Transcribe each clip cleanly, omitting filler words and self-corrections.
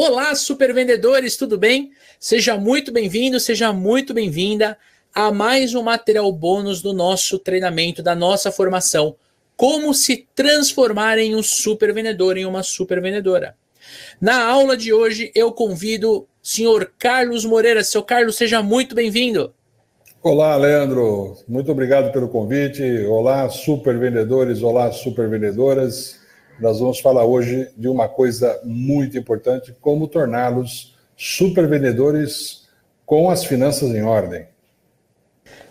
Olá, super vendedores, tudo bem? Seja muito bem-vindo, seja muito bem-vinda a mais um material bônus do nosso treinamento, da nossa formação. Como se transformar em um super vendedor, em uma super vendedora. Na aula de hoje, eu convido o senhor Carlos Moreira. Seu Carlos, seja muito bem-vindo. Olá, Leandro. Muito obrigado pelo convite. Olá, super vendedores. Olá, super vendedoras. Nós vamos falar hoje de uma coisa muito importante, como torná-los super vendedores com as finanças em ordem.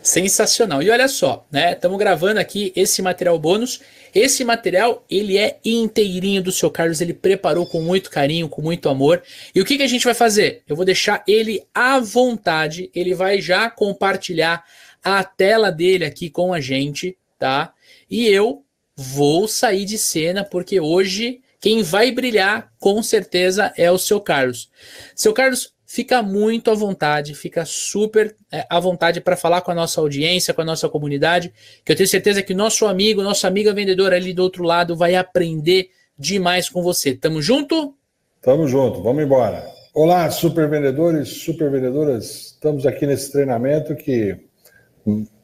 Sensacional. E olha só, né? Estamos gravando aqui esse material bônus. Esse material, ele é inteirinho do seu Carlos, ele preparou com muito carinho, com muito amor. E o que a gente vai fazer? Eu vou deixar ele à vontade, ele vai já compartilhar a tela dele aqui com a gente, tá? E eu vou sair de cena, porque hoje quem vai brilhar, com certeza, é o seu Carlos. Seu Carlos, fica muito à vontade, fica super à vontade para falar com a nossa audiência, com a nossa comunidade, que eu tenho certeza que nosso amigo, nossa amiga vendedora ali do outro lado vai aprender demais com você. Tamo junto? Tamo junto, vamos embora. Olá, super vendedores, super vendedoras. Estamos aqui nesse treinamento que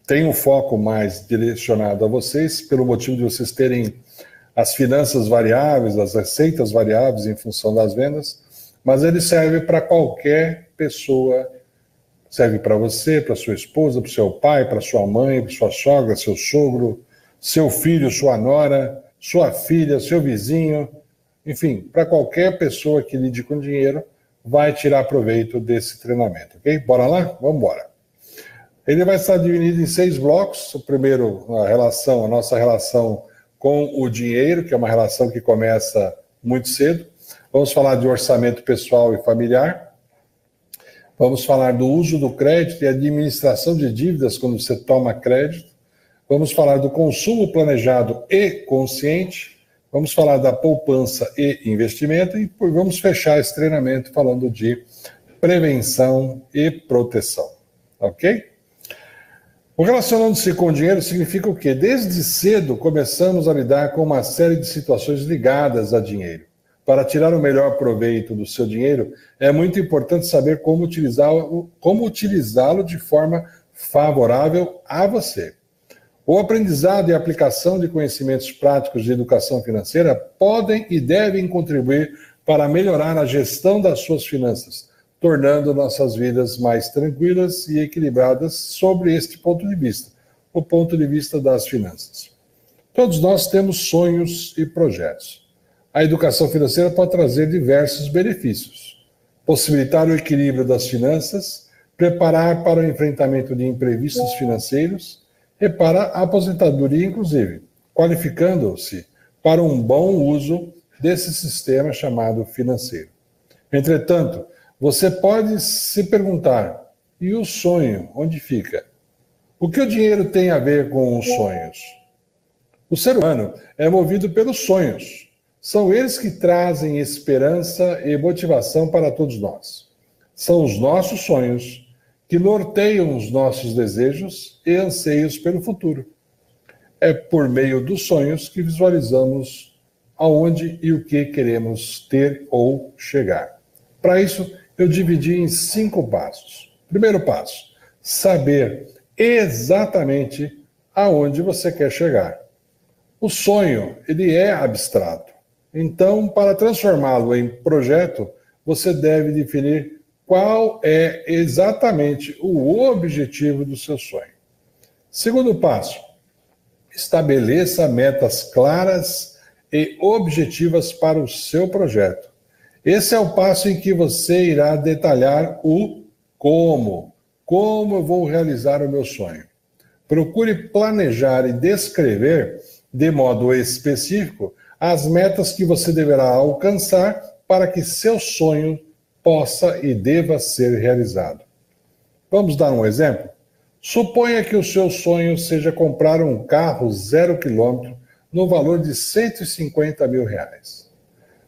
tem um foco mais direcionado a vocês, pelo motivo de vocês terem as finanças variáveis, as receitas variáveis em função das vendas, mas ele serve para qualquer pessoa, serve para você, para sua esposa, para o seu pai, para sua mãe, para sua sogra, seu sogro, seu filho, sua nora, sua filha, seu vizinho, enfim, para qualquer pessoa que lide com dinheiro, vai tirar proveito desse treinamento, ok? Bora lá? Vamos embora. Ele vai estar dividido em 6 blocos. O primeiro, a nossa relação com o dinheiro, que é uma relação que começa muito cedo. Vamos falar de orçamento pessoal e familiar. Vamos falar do uso do crédito e administração de dívidas quando você toma crédito. Vamos falar do consumo planejado e consciente. Vamos falar da poupança e investimento. E vamos fechar esse treinamento falando de prevenção e proteção. Ok? O relacionando-se com o dinheiro significa o quê? Desde cedo começamos a lidar com uma série de situações ligadas a dinheiro. Para tirar o melhor proveito do seu dinheiro, é muito importante saber como utilizá-lo de forma favorável a você. O aprendizado e a aplicação de conhecimentos práticos de educação financeira podem e devem contribuir para melhorar a gestão das suas finanças, tornando nossas vidas mais tranquilas e equilibradas sobre este ponto de vista, o ponto de vista das finanças. Todos nós temos sonhos e projetos. A educação financeira pode trazer diversos benefícios. Possibilitar o equilíbrio das finanças, preparar para o enfrentamento de imprevistos financeiros e para a aposentadoria, inclusive, qualificando-se para um bom uso desse sistema chamado financeiro. Entretanto, você pode se perguntar, e o sonho, onde fica? O que o dinheiro tem a ver com os sonhos? O ser humano é movido pelos sonhos. São eles que trazem esperança e motivação para todos nós. São os nossos sonhos que norteiam os nossos desejos e anseios pelo futuro. É por meio dos sonhos que visualizamos aonde e o que queremos ter ou chegar. Para isso, eu dividi em 5 passos. Primeiro passo, saber exatamente aonde você quer chegar. O sonho, ele é abstrato. Então, para transformá-lo em projeto, você deve definir qual é exatamente o objetivo do seu sonho. Segundo passo, estabeleça metas claras e objetivas para o seu projeto. Esse é o passo em que você irá detalhar o como. Como eu vou realizar o meu sonho? Procure planejar e descrever de modo específico as metas que você deverá alcançar para que seu sonho possa e deva ser realizado. Vamos dar um exemplo? Suponha que o seu sonho seja comprar um carro 0 km no valor de R$150 mil.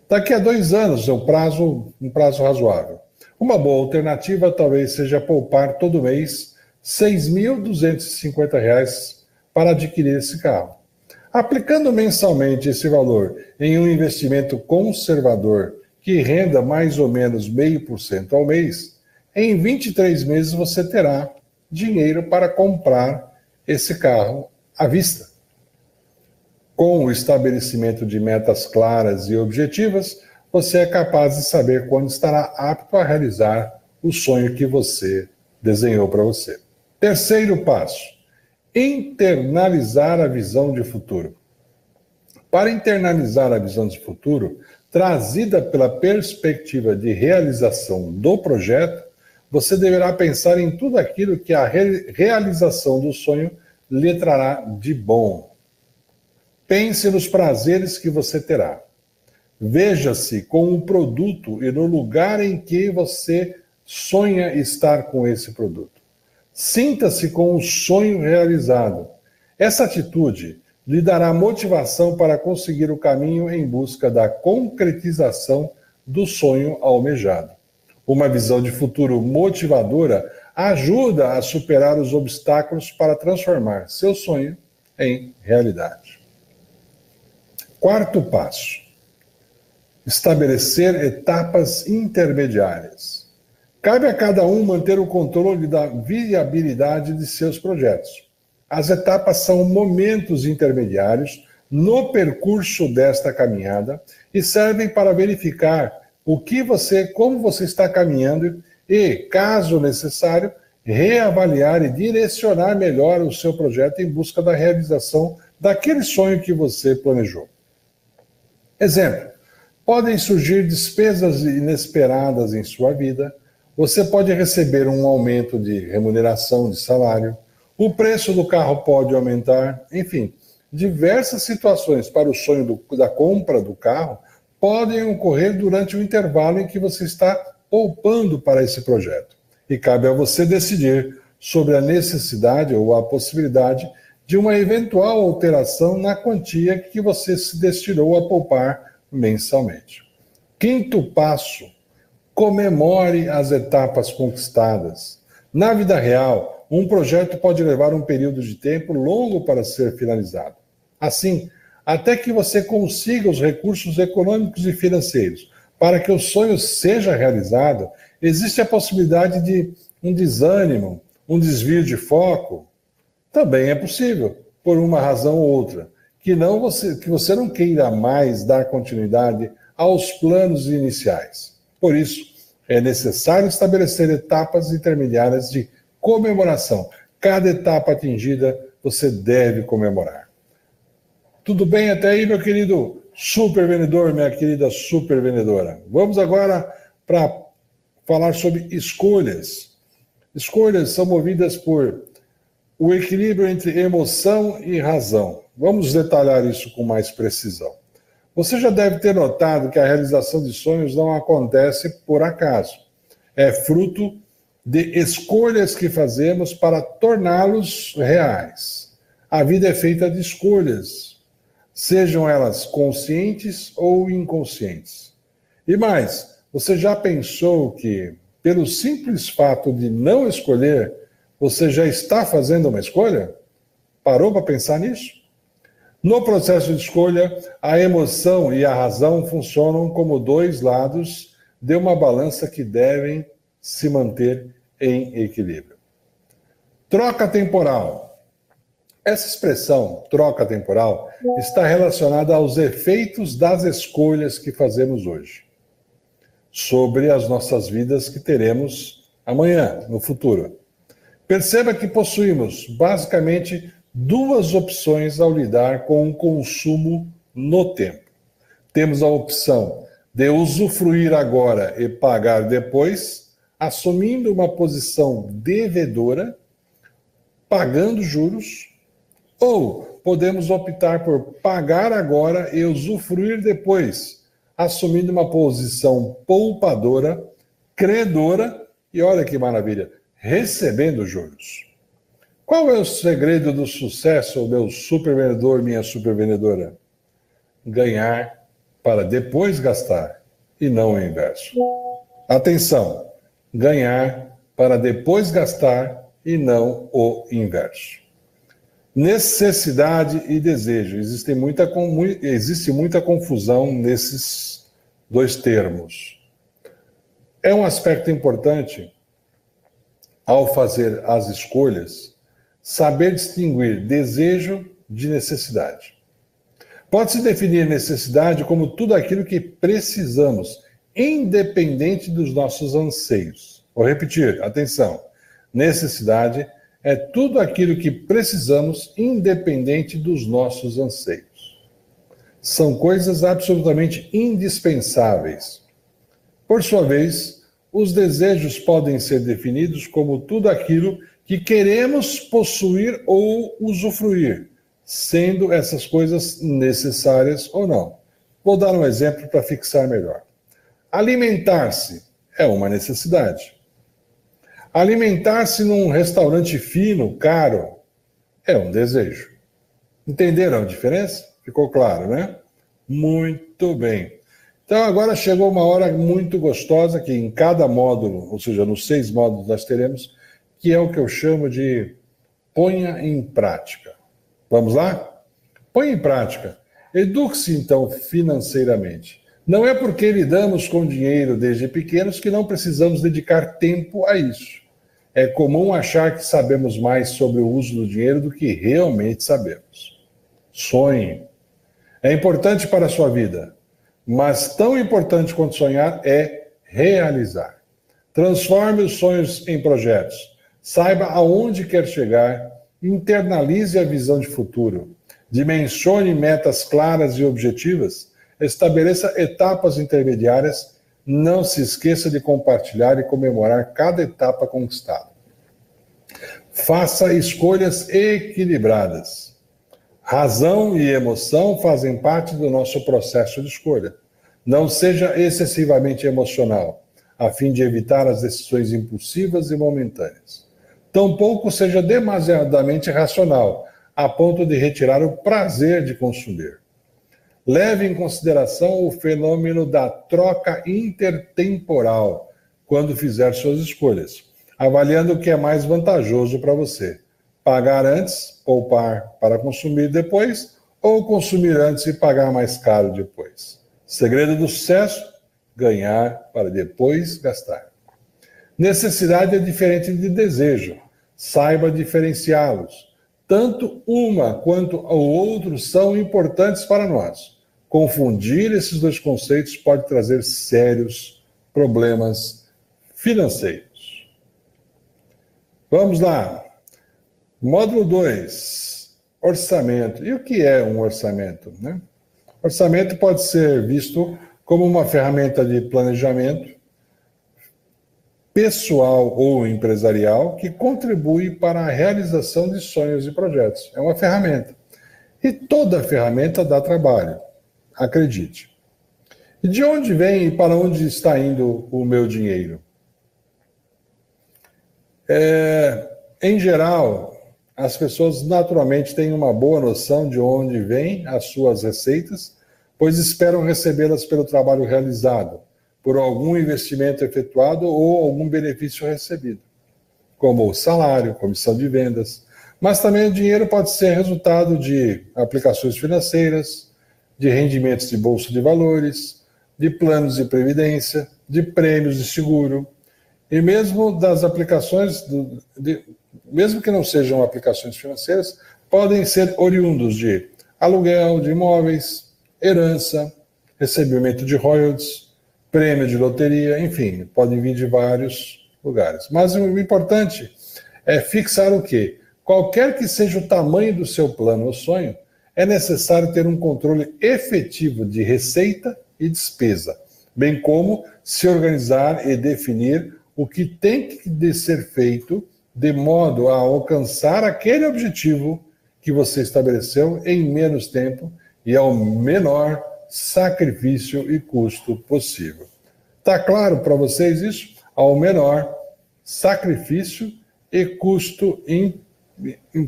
Daqui a 2 anos é um prazo razoável. Uma boa alternativa talvez seja poupar todo mês R$6.250 para adquirir esse carro. Aplicando mensalmente esse valor em um investimento conservador que renda mais ou menos 0,5% ao mês, em 23 meses você terá dinheiro para comprar esse carro à vista. Com o estabelecimento de metas claras e objetivas, você é capaz de saber quando estará apto a realizar o sonho que você desenhou para você. Terceiro passo, internalizar a visão de futuro. Para internalizar a visão de futuro, trazida pela perspectiva de realização do projeto, você deverá pensar em tudo aquilo que a realização do sonho lhe trará de bom. Pense nos prazeres que você terá. Veja-se com o produto e no lugar em que você sonha estar com esse produto. Sinta-se com o sonho realizado. Essa atitude lhe dará motivação para conseguir o caminho em busca da concretização do sonho almejado. Uma visão de futuro motivadora ajuda a superar os obstáculos para transformar seu sonho em realidade. Quarto passo, estabelecer etapas intermediárias. Cabe a cada um manter o controle da viabilidade de seus projetos. As etapas são momentos intermediários no percurso desta caminhada e servem para verificar como você está caminhando e, caso necessário, reavaliar e direcionar melhor o seu projeto em busca da realização daquele sonho que você planejou. Exemplo, podem surgir despesas inesperadas em sua vida, você pode receber um aumento de remuneração de salário, o preço do carro pode aumentar, enfim, diversas situações para o sonho da compra do carro podem ocorrer durante o intervalo em que você está poupando para esse projeto. E cabe a você decidir sobre a necessidade ou a possibilidade de uma eventual alteração na quantia que você se destinou a poupar mensalmente. Quinto passo, comemore as etapas conquistadas. Na vida real, um projeto pode levar um período de tempo longo para ser finalizado. Assim, até que você consiga os recursos econômicos e financeiros para que o sonho seja realizado, existe a possibilidade de um desânimo, um desvio de foco. Também é possível, por uma razão ou outra, que você não queira mais dar continuidade aos planos iniciais. Por isso, é necessário estabelecer etapas intermediárias de comemoração. Cada etapa atingida, você deve comemorar. Tudo bem até aí, meu querido super vendedor, minha querida super vendedora? Vamos agora para falar sobre escolhas. Escolhas são movidas por o equilíbrio entre emoção e razão. Vamos detalhar isso com mais precisão. Você já deve ter notado que a realização de sonhos não acontece por acaso. É fruto de escolhas que fazemos para torná-los reais. A vida é feita de escolhas, sejam elas conscientes ou inconscientes. E mais, você já pensou que, pelo simples fato de não escolher, você já está fazendo uma escolha? Parou para pensar nisso? No processo de escolha, a emoção e a razão funcionam como dois lados de uma balança que devem se manter em equilíbrio. Troca temporal. Essa expressão, troca temporal, está relacionada aos efeitos das escolhas que fazemos hoje sobre as nossas vidas que teremos amanhã, no futuro. Perceba que possuímos, basicamente, duas opções ao lidar com o consumo no tempo. Temos a opção de usufruir agora e pagar depois, assumindo uma posição devedora, pagando juros, ou podemos optar por pagar agora e usufruir depois, assumindo uma posição poupadora, credora e, olha que maravilha, recebendo juros. Qual é o segredo do sucesso, meu super vendedor, minha super vendedora? Ganhar para depois gastar e não o inverso. Atenção, ganhar para depois gastar e não o inverso. Necessidade e desejo. Existe muita confusão dois termos. É um aspecto importante, ao fazer as escolhas, saber distinguir desejo de necessidade. Pode-se definir necessidade como tudo aquilo que precisamos, independente dos nossos anseios. Vou repetir, atenção. Necessidade é tudo aquilo que precisamos, independente dos nossos anseios. São coisas absolutamente indispensáveis. Por sua vez, os desejos podem ser definidos como tudo aquilo que queremos possuir ou usufruir, sendo essas coisas necessárias ou não. Vou dar um exemplo para fixar melhor. Alimentar-se é uma necessidade. Alimentar-se num restaurante fino, caro, é um desejo. Entenderam a diferença? Ficou claro, né? Muito bem. Então agora chegou uma hora muito gostosa que em cada módulo, ou seja, nos 6 módulos nós teremos, que é o que eu chamo de ponha em prática. Vamos lá? Ponha em prática. Eduque-se então financeiramente. Não é porque lidamos com dinheiro desde pequenos que não precisamos dedicar tempo a isso. É comum achar que sabemos mais sobre o uso do dinheiro do que realmente sabemos. Sonhe. É importante para a sua vida, mas tão importante quanto sonhar é realizar. Transforme os sonhos em projetos. Saiba aonde quer chegar, internalize a visão de futuro, dimensione metas claras e objetivas, estabeleça etapas intermediárias, não se esqueça de compartilhar e comemorar cada etapa conquistada. Faça escolhas equilibradas. Razão e emoção fazem parte do nosso processo de escolha. Não seja excessivamente emocional, a fim de evitar as decisões impulsivas e momentâneas. Tampouco seja demasiadamente racional, a ponto de retirar o prazer de consumir. Leve em consideração o fenômeno da troca intertemporal quando fizer suas escolhas, avaliando o que é mais vantajoso para você. Pagar antes, poupar para consumir depois, ou consumir antes e pagar mais caro depois. Segredo do sucesso: ganhar para depois gastar. Necessidade é diferente de desejo. Saiba diferenciá-los. Tanto uma quanto o outro são importantes para nós. Confundir esses dois conceitos pode trazer sérios problemas financeiros. Vamos lá. Módulo 2. Orçamento. E o que é um orçamento, né? Orçamento pode ser visto como uma ferramenta de planejamento pessoal ou empresarial que contribui para a realização de sonhos e projetos. É uma ferramenta. E toda ferramenta dá trabalho, acredite. E de onde vem e para onde está indo o meu dinheiro? Em geral, as pessoas naturalmente têm uma boa noção de onde vêm as suas receitas, pois esperam recebê-las pelo trabalho realizado, por algum investimento efetuado ou algum benefício recebido, como salário, comissão de vendas. Mas também o dinheiro pode ser resultado de aplicações financeiras, de rendimentos de bolsa de valores, de planos de previdência, de prêmios de seguro, e mesmo das aplicações, mesmo que não sejam aplicações financeiras, podem ser oriundos de aluguel de imóveis, herança, recebimento de royalties, prêmio de loteria, enfim, podem vir de vários lugares. Mas o importante é fixar o quê? Qualquer que seja o tamanho do seu plano ou sonho, é necessário ter um controle efetivo de receita e despesa, bem como se organizar e definir o que tem que ser feito de modo a alcançar aquele objetivo que você estabeleceu em menos tempo e ao menor sacrifício e custo possível. Está claro para vocês isso? Ao menor sacrifício e custo em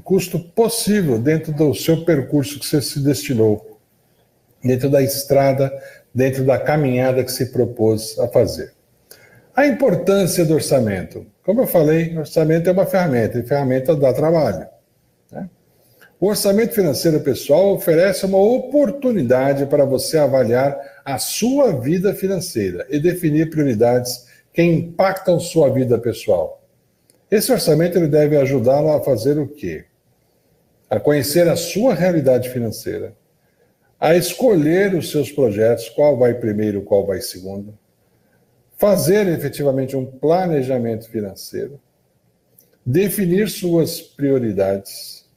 custo possível dentro do seu percurso que você se destinou, dentro da estrada, dentro da caminhada que se propôs a fazer. A importância do orçamento. Como eu falei, orçamento é uma ferramenta, e ferramenta dá trabalho, né? O orçamento financeiro pessoal oferece uma oportunidade para você avaliar a sua vida financeira e definir prioridades que impactam sua vida pessoal. Esse orçamento ele deve ajudá-lo a fazer o quê? A conhecer a sua realidade financeira, a escolher os seus projetos, qual vai primeiro, qual vai segundo, fazer efetivamente um planejamento financeiro, definir suas prioridades,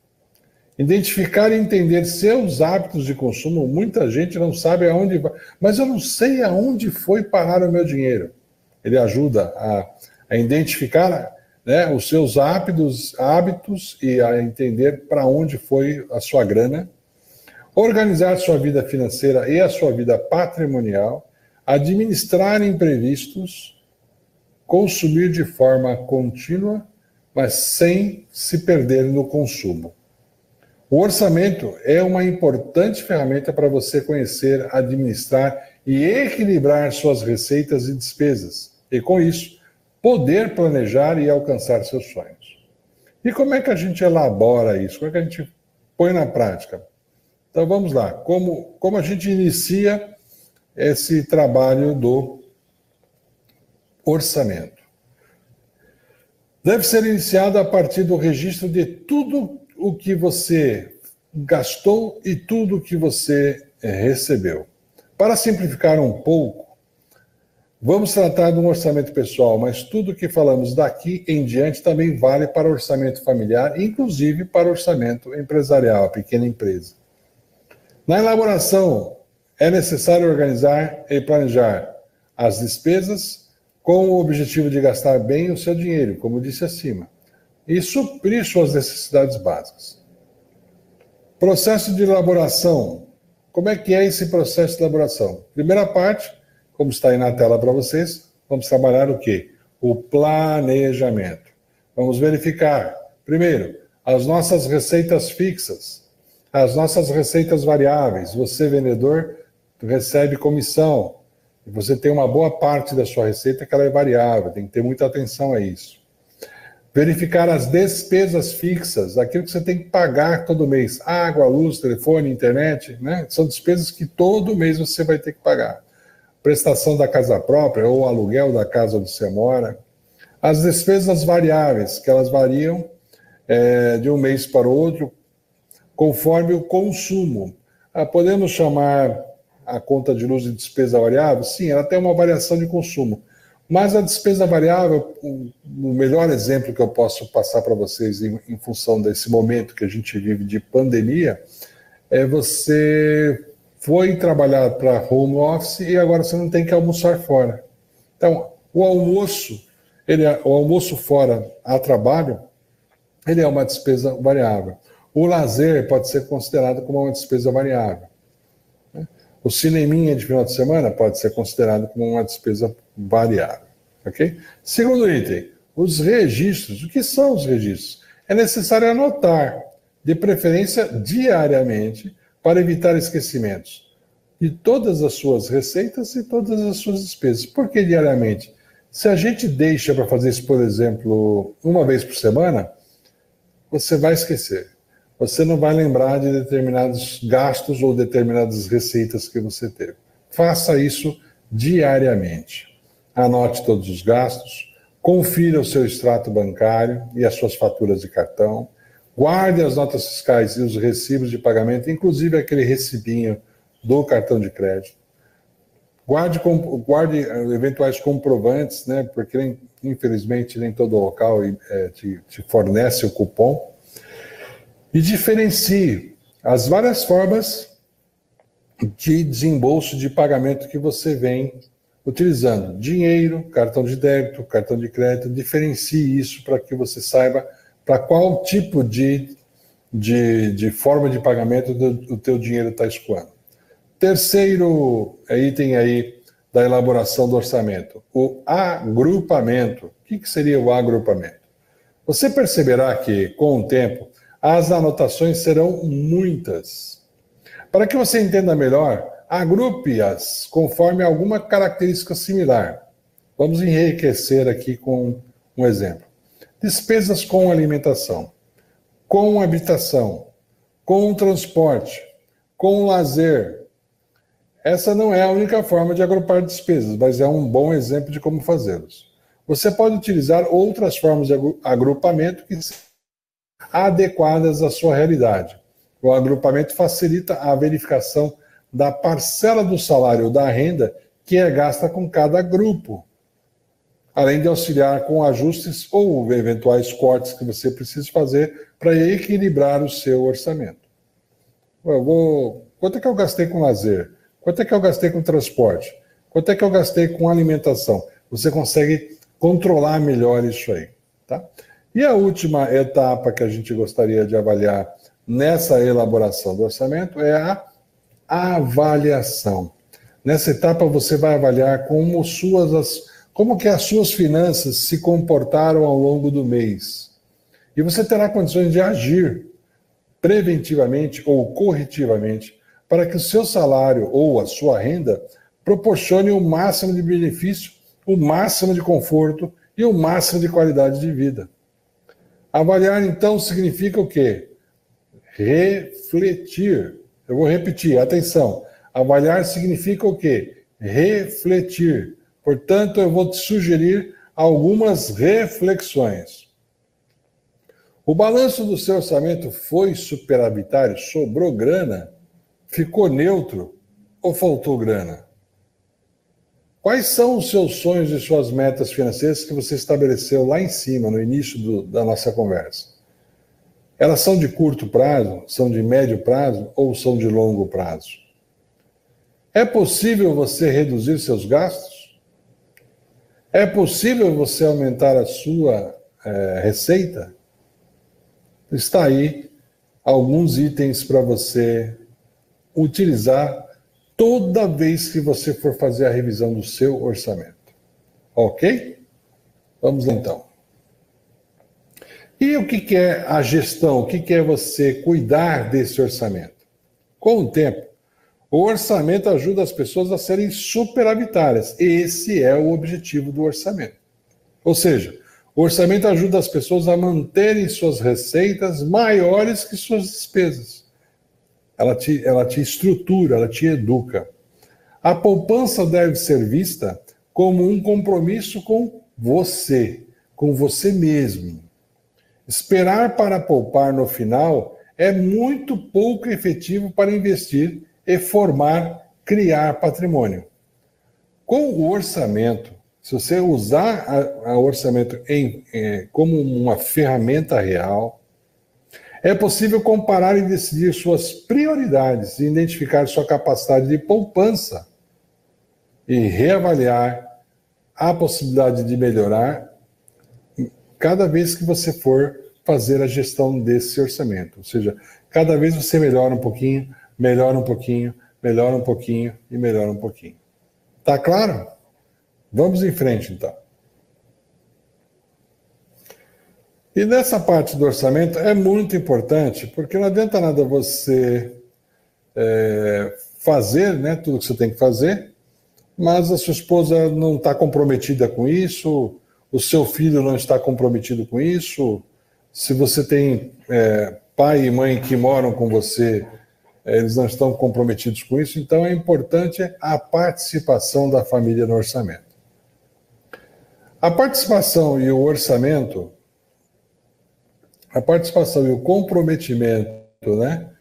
identificar e entender seus hábitos de consumo. Muita gente não sabe aonde vai, mas eu não sei aonde foi parar o meu dinheiro. Ele ajuda a identificar, né, os seus hábitos e a entender para onde foi a sua grana, organizar sua vida financeira e a sua vida patrimonial, administrar imprevistos, consumir de forma contínua, mas sem se perder no consumo. O orçamento é uma importante ferramenta para você conhecer, administrar e equilibrar suas receitas e despesas, e com isso, poder planejar e alcançar seus sonhos. E como é que a gente elabora isso? Como é que a gente põe na prática? Então vamos lá, como a gente inicia esse trabalho do orçamento? Deve ser iniciado a partir do registro de tudo o que você gastou e tudo o que você recebeu. Para simplificar um pouco, vamos tratar de um orçamento pessoal, mas tudo que falamos daqui em diante também vale para o orçamento familiar, inclusive para o orçamento empresarial, a pequena empresa. Na elaboração, é necessário organizar e planejar as despesas com o objetivo de gastar bem o seu dinheiro, como disse acima, e suprir suas necessidades básicas. Processo de elaboração. Como é que é esse processo de elaboração? Primeira parte, como está aí na tela para vocês, vamos trabalhar o quê? O planejamento. Vamos verificar, primeiro, as nossas receitas fixas, as nossas receitas variáveis. Você, vendedor, recebe comissão, e você tem uma boa parte da sua receita que ela é variável, tem que ter muita atenção a isso. Verificar as despesas fixas, aquilo que você tem que pagar todo mês, água, luz, telefone, internet, né? São despesas que todo mês você vai ter que pagar. Prestação da casa própria ou aluguel da casa onde você mora. As despesas variáveis, que elas variam de um mês para o outro, conforme o consumo. Podemos chamar a conta de luz de despesa variável? Sim, ela tem uma variação de consumo. Mas a despesa variável, o melhor exemplo que eu posso passar para vocês em função desse momento que a gente vive de pandemia, é você foi trabalhar para home office e agora você não tem que almoçar fora. Então, o almoço fora a trabalho, ele é uma despesa variável. O lazer pode ser considerado como uma despesa variável. O cineminha de final de semana pode ser considerado como uma despesa variável. Ok? Segundo item, os registros. O que são os registros? É necessário anotar, de preferência diariamente, para evitar esquecimentos de todas as suas receitas e todas as suas despesas. Por que diariamente? Se a gente deixa para fazer isso, por exemplo, uma vez por semana, você vai esquecer. Você não vai lembrar de determinados gastos ou determinadas receitas que você teve. Faça isso diariamente. Anote todos os gastos, confira o seu extrato bancário e as suas faturas de cartão, guarde as notas fiscais e os recibos de pagamento, inclusive aquele recibinho do cartão de crédito. Guarde eventuais comprovantes, né, porque infelizmente nem todo local te fornece o cupom. E diferencie as várias formas de desembolso de pagamento que você vem utilizando. Dinheiro, cartão de débito, cartão de crédito. Diferencie isso para que você saiba para qual tipo de forma de pagamento o teu dinheiro está escoando. Terceiro item aí da elaboração do orçamento, o agrupamento. O que seria o agrupamento? Você perceberá que, com o tempo, as anotações serão muitas. Para que você entenda melhor, agrupe-as conforme alguma característica similar. Vamos enriquecer aqui com um exemplo. Despesas com alimentação, com habitação, com o transporte, com o lazer. Essa não é a única forma de agrupar despesas, mas é um bom exemplo de como fazê-los. Você pode utilizar outras formas de agrupamento que são adequadas à sua realidade. O agrupamento facilita a verificação da parcela do salário ou da renda que é gasta com cada grupo, além de auxiliar com ajustes ou eventuais cortes que você precisa fazer para equilibrar o seu orçamento. Quanto é que eu gastei com lazer? Quanto é que eu gastei com transporte? Quanto é que eu gastei com alimentação? Você consegue controlar melhor isso aí, tá? E a última etapa que a gente gostaria de avaliar nessa elaboração do orçamento é a avaliação. Nessa etapa você vai avaliar como que as suas finanças se comportaram ao longo do mês. E você terá condições de agir preventivamente ou corretivamente para que o seu salário ou a sua renda proporcione o máximo de benefício, o máximo de conforto e o máximo de qualidade de vida. Avaliar, então, significa o quê? Refletir. Eu vou repetir, atenção. Avaliar significa o quê? Refletir. Portanto, eu vou te sugerir algumas reflexões. O balanço do seu orçamento foi superavitário? Sobrou grana? Ficou neutro? Ou faltou grana? Quais são os seus sonhos e suas metas financeiras que você estabeleceu lá em cima, no início da nossa conversa? Elas são de curto prazo, são de médio prazo ou são de longo prazo? É possível você reduzir seus gastos? É possível você aumentar a sua receita? Está aí alguns itens para você utilizar toda vez que você for fazer a revisão do seu orçamento. Ok? Vamos lá então. E o que é a gestão? O que é você cuidar desse orçamento? Com o tempo, o orçamento ajuda as pessoas a serem superavitárias. Esse é o objetivo do orçamento. Ou seja, o orçamento ajuda as pessoas a manterem suas receitas maiores que suas despesas. Ela te estrutura, ela te educa. A poupança deve ser vista como um compromisso com você mesmo. Esperar para poupar no final é muito pouco efetivo para investir e criar patrimônio. Com o orçamento, se você usar o orçamento como uma ferramenta real, é possível comparar e decidir suas prioridades e identificar sua capacidade de poupança e reavaliar a possibilidade de melhorar cada vez que você for fazer a gestão desse orçamento. Ou seja, cada vez você melhora um pouquinho, melhora um pouquinho, melhora um pouquinho e melhora um pouquinho. Tá claro? Vamos em frente, então. E nessa parte do orçamento é muito importante, porque não adianta nada você fazer, né, tudo que você tem que fazer, mas a sua esposa não está comprometida com isso, o seu filho não está comprometido com isso. Se você tem pai e mãe que moram com você, eles não estão comprometidos com isso, então é importante a participação da família no orçamento. A participação e o orçamento, a participação e o comprometimento, né,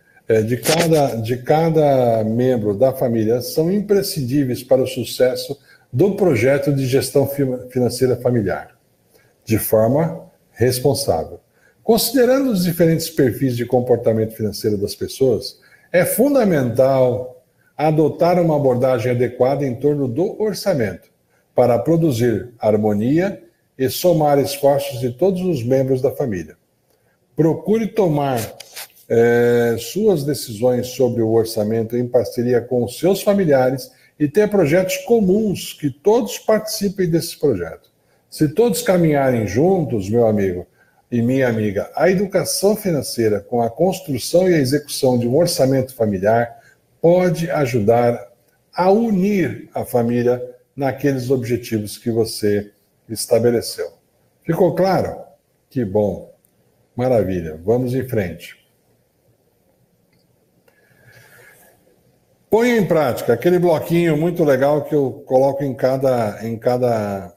de cada membro da família são imprescindíveis para o sucesso do projeto de gestão financeira familiar, de forma responsável. Considerando os diferentes perfis de comportamento financeiro das pessoas, é fundamental adotar uma abordagem adequada em torno do orçamento, para produzir harmonia e somar esforços de todos os membros da família. Procure tomar suas decisões sobre o orçamento em parceria com os seus familiares e ter projetos comuns, que todos participem desse projeto. Se todos caminharem juntos, meu amigo e minha amiga, a educação financeira com a construção e a execução de um orçamento familiar pode ajudar a unir a família naqueles objetivos que você estabeleceu. Ficou claro? Que bom. Maravilha. Vamos em frente. Ponha em prática aquele bloquinho muito legal que eu coloco em cada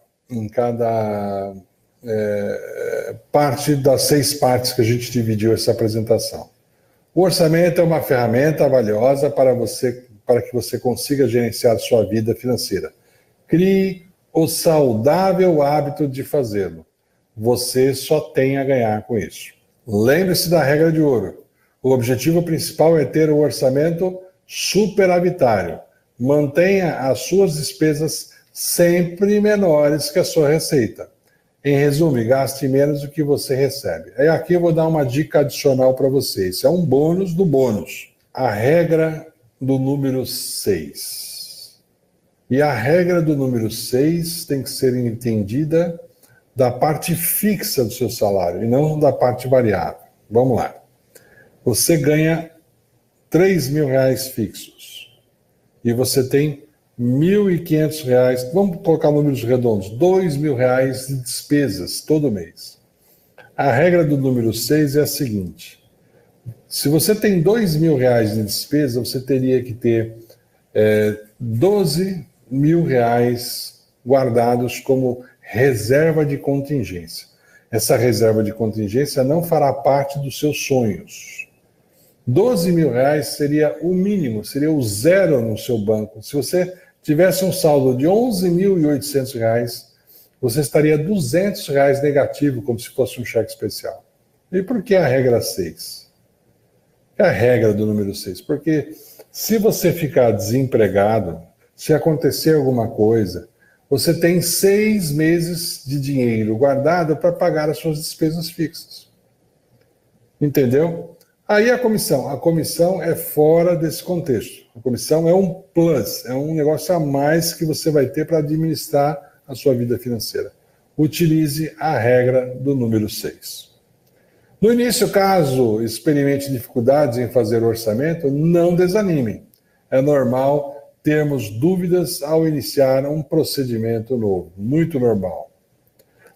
parte das 6 partes que a gente dividiu essa apresentação. O orçamento é uma ferramenta valiosa para que você consiga gerenciar sua vida financeira. Crie o saudável hábito de fazê-lo. Você só tem a ganhar com isso. Lembre-se da regra de ouro. O objetivo principal é ter um orçamento superavitário. Mantenha as suas despesas sempre menores que a sua receita. Em resumo, gaste menos do que você recebe. Aí aqui eu vou dar uma dica adicional para vocês. É um bônus do bônus. A regra do número 6. E a regra do número 6 tem que ser entendida da parte fixa do seu salário e não da parte variável. Vamos lá. Você ganha R$3.000 fixos e você tem R$1.500, vamos colocar números redondos, R$2.000 de despesas todo mês. A regra do número 6 é a seguinte: se você tem R$2.000 de despesa, você teria que ter R$12.000 guardados como reserva de contingência. Essa reserva de contingência não fará parte dos seus sonhos. R$12.000 seria o mínimo, seria o zero no seu banco. Se você tivesse um saldo de R$11.800, você estaria R$200 negativo, como se fosse um cheque especial. E por que a regra 6? É a regra do número 6. Porque se você ficar desempregado, se acontecer alguma coisa, você tem 6 meses de dinheiro guardado para pagar as suas despesas fixas. Entendeu? Aí a comissão é fora desse contexto. A comissão é um plus, é um negócio a mais que você vai ter para administrar a sua vida financeira. Utilize a regra do número 6. No início, caso experimente dificuldades em fazer o orçamento, não desanime. É normal termos dúvidas ao iniciar um procedimento novo, muito normal.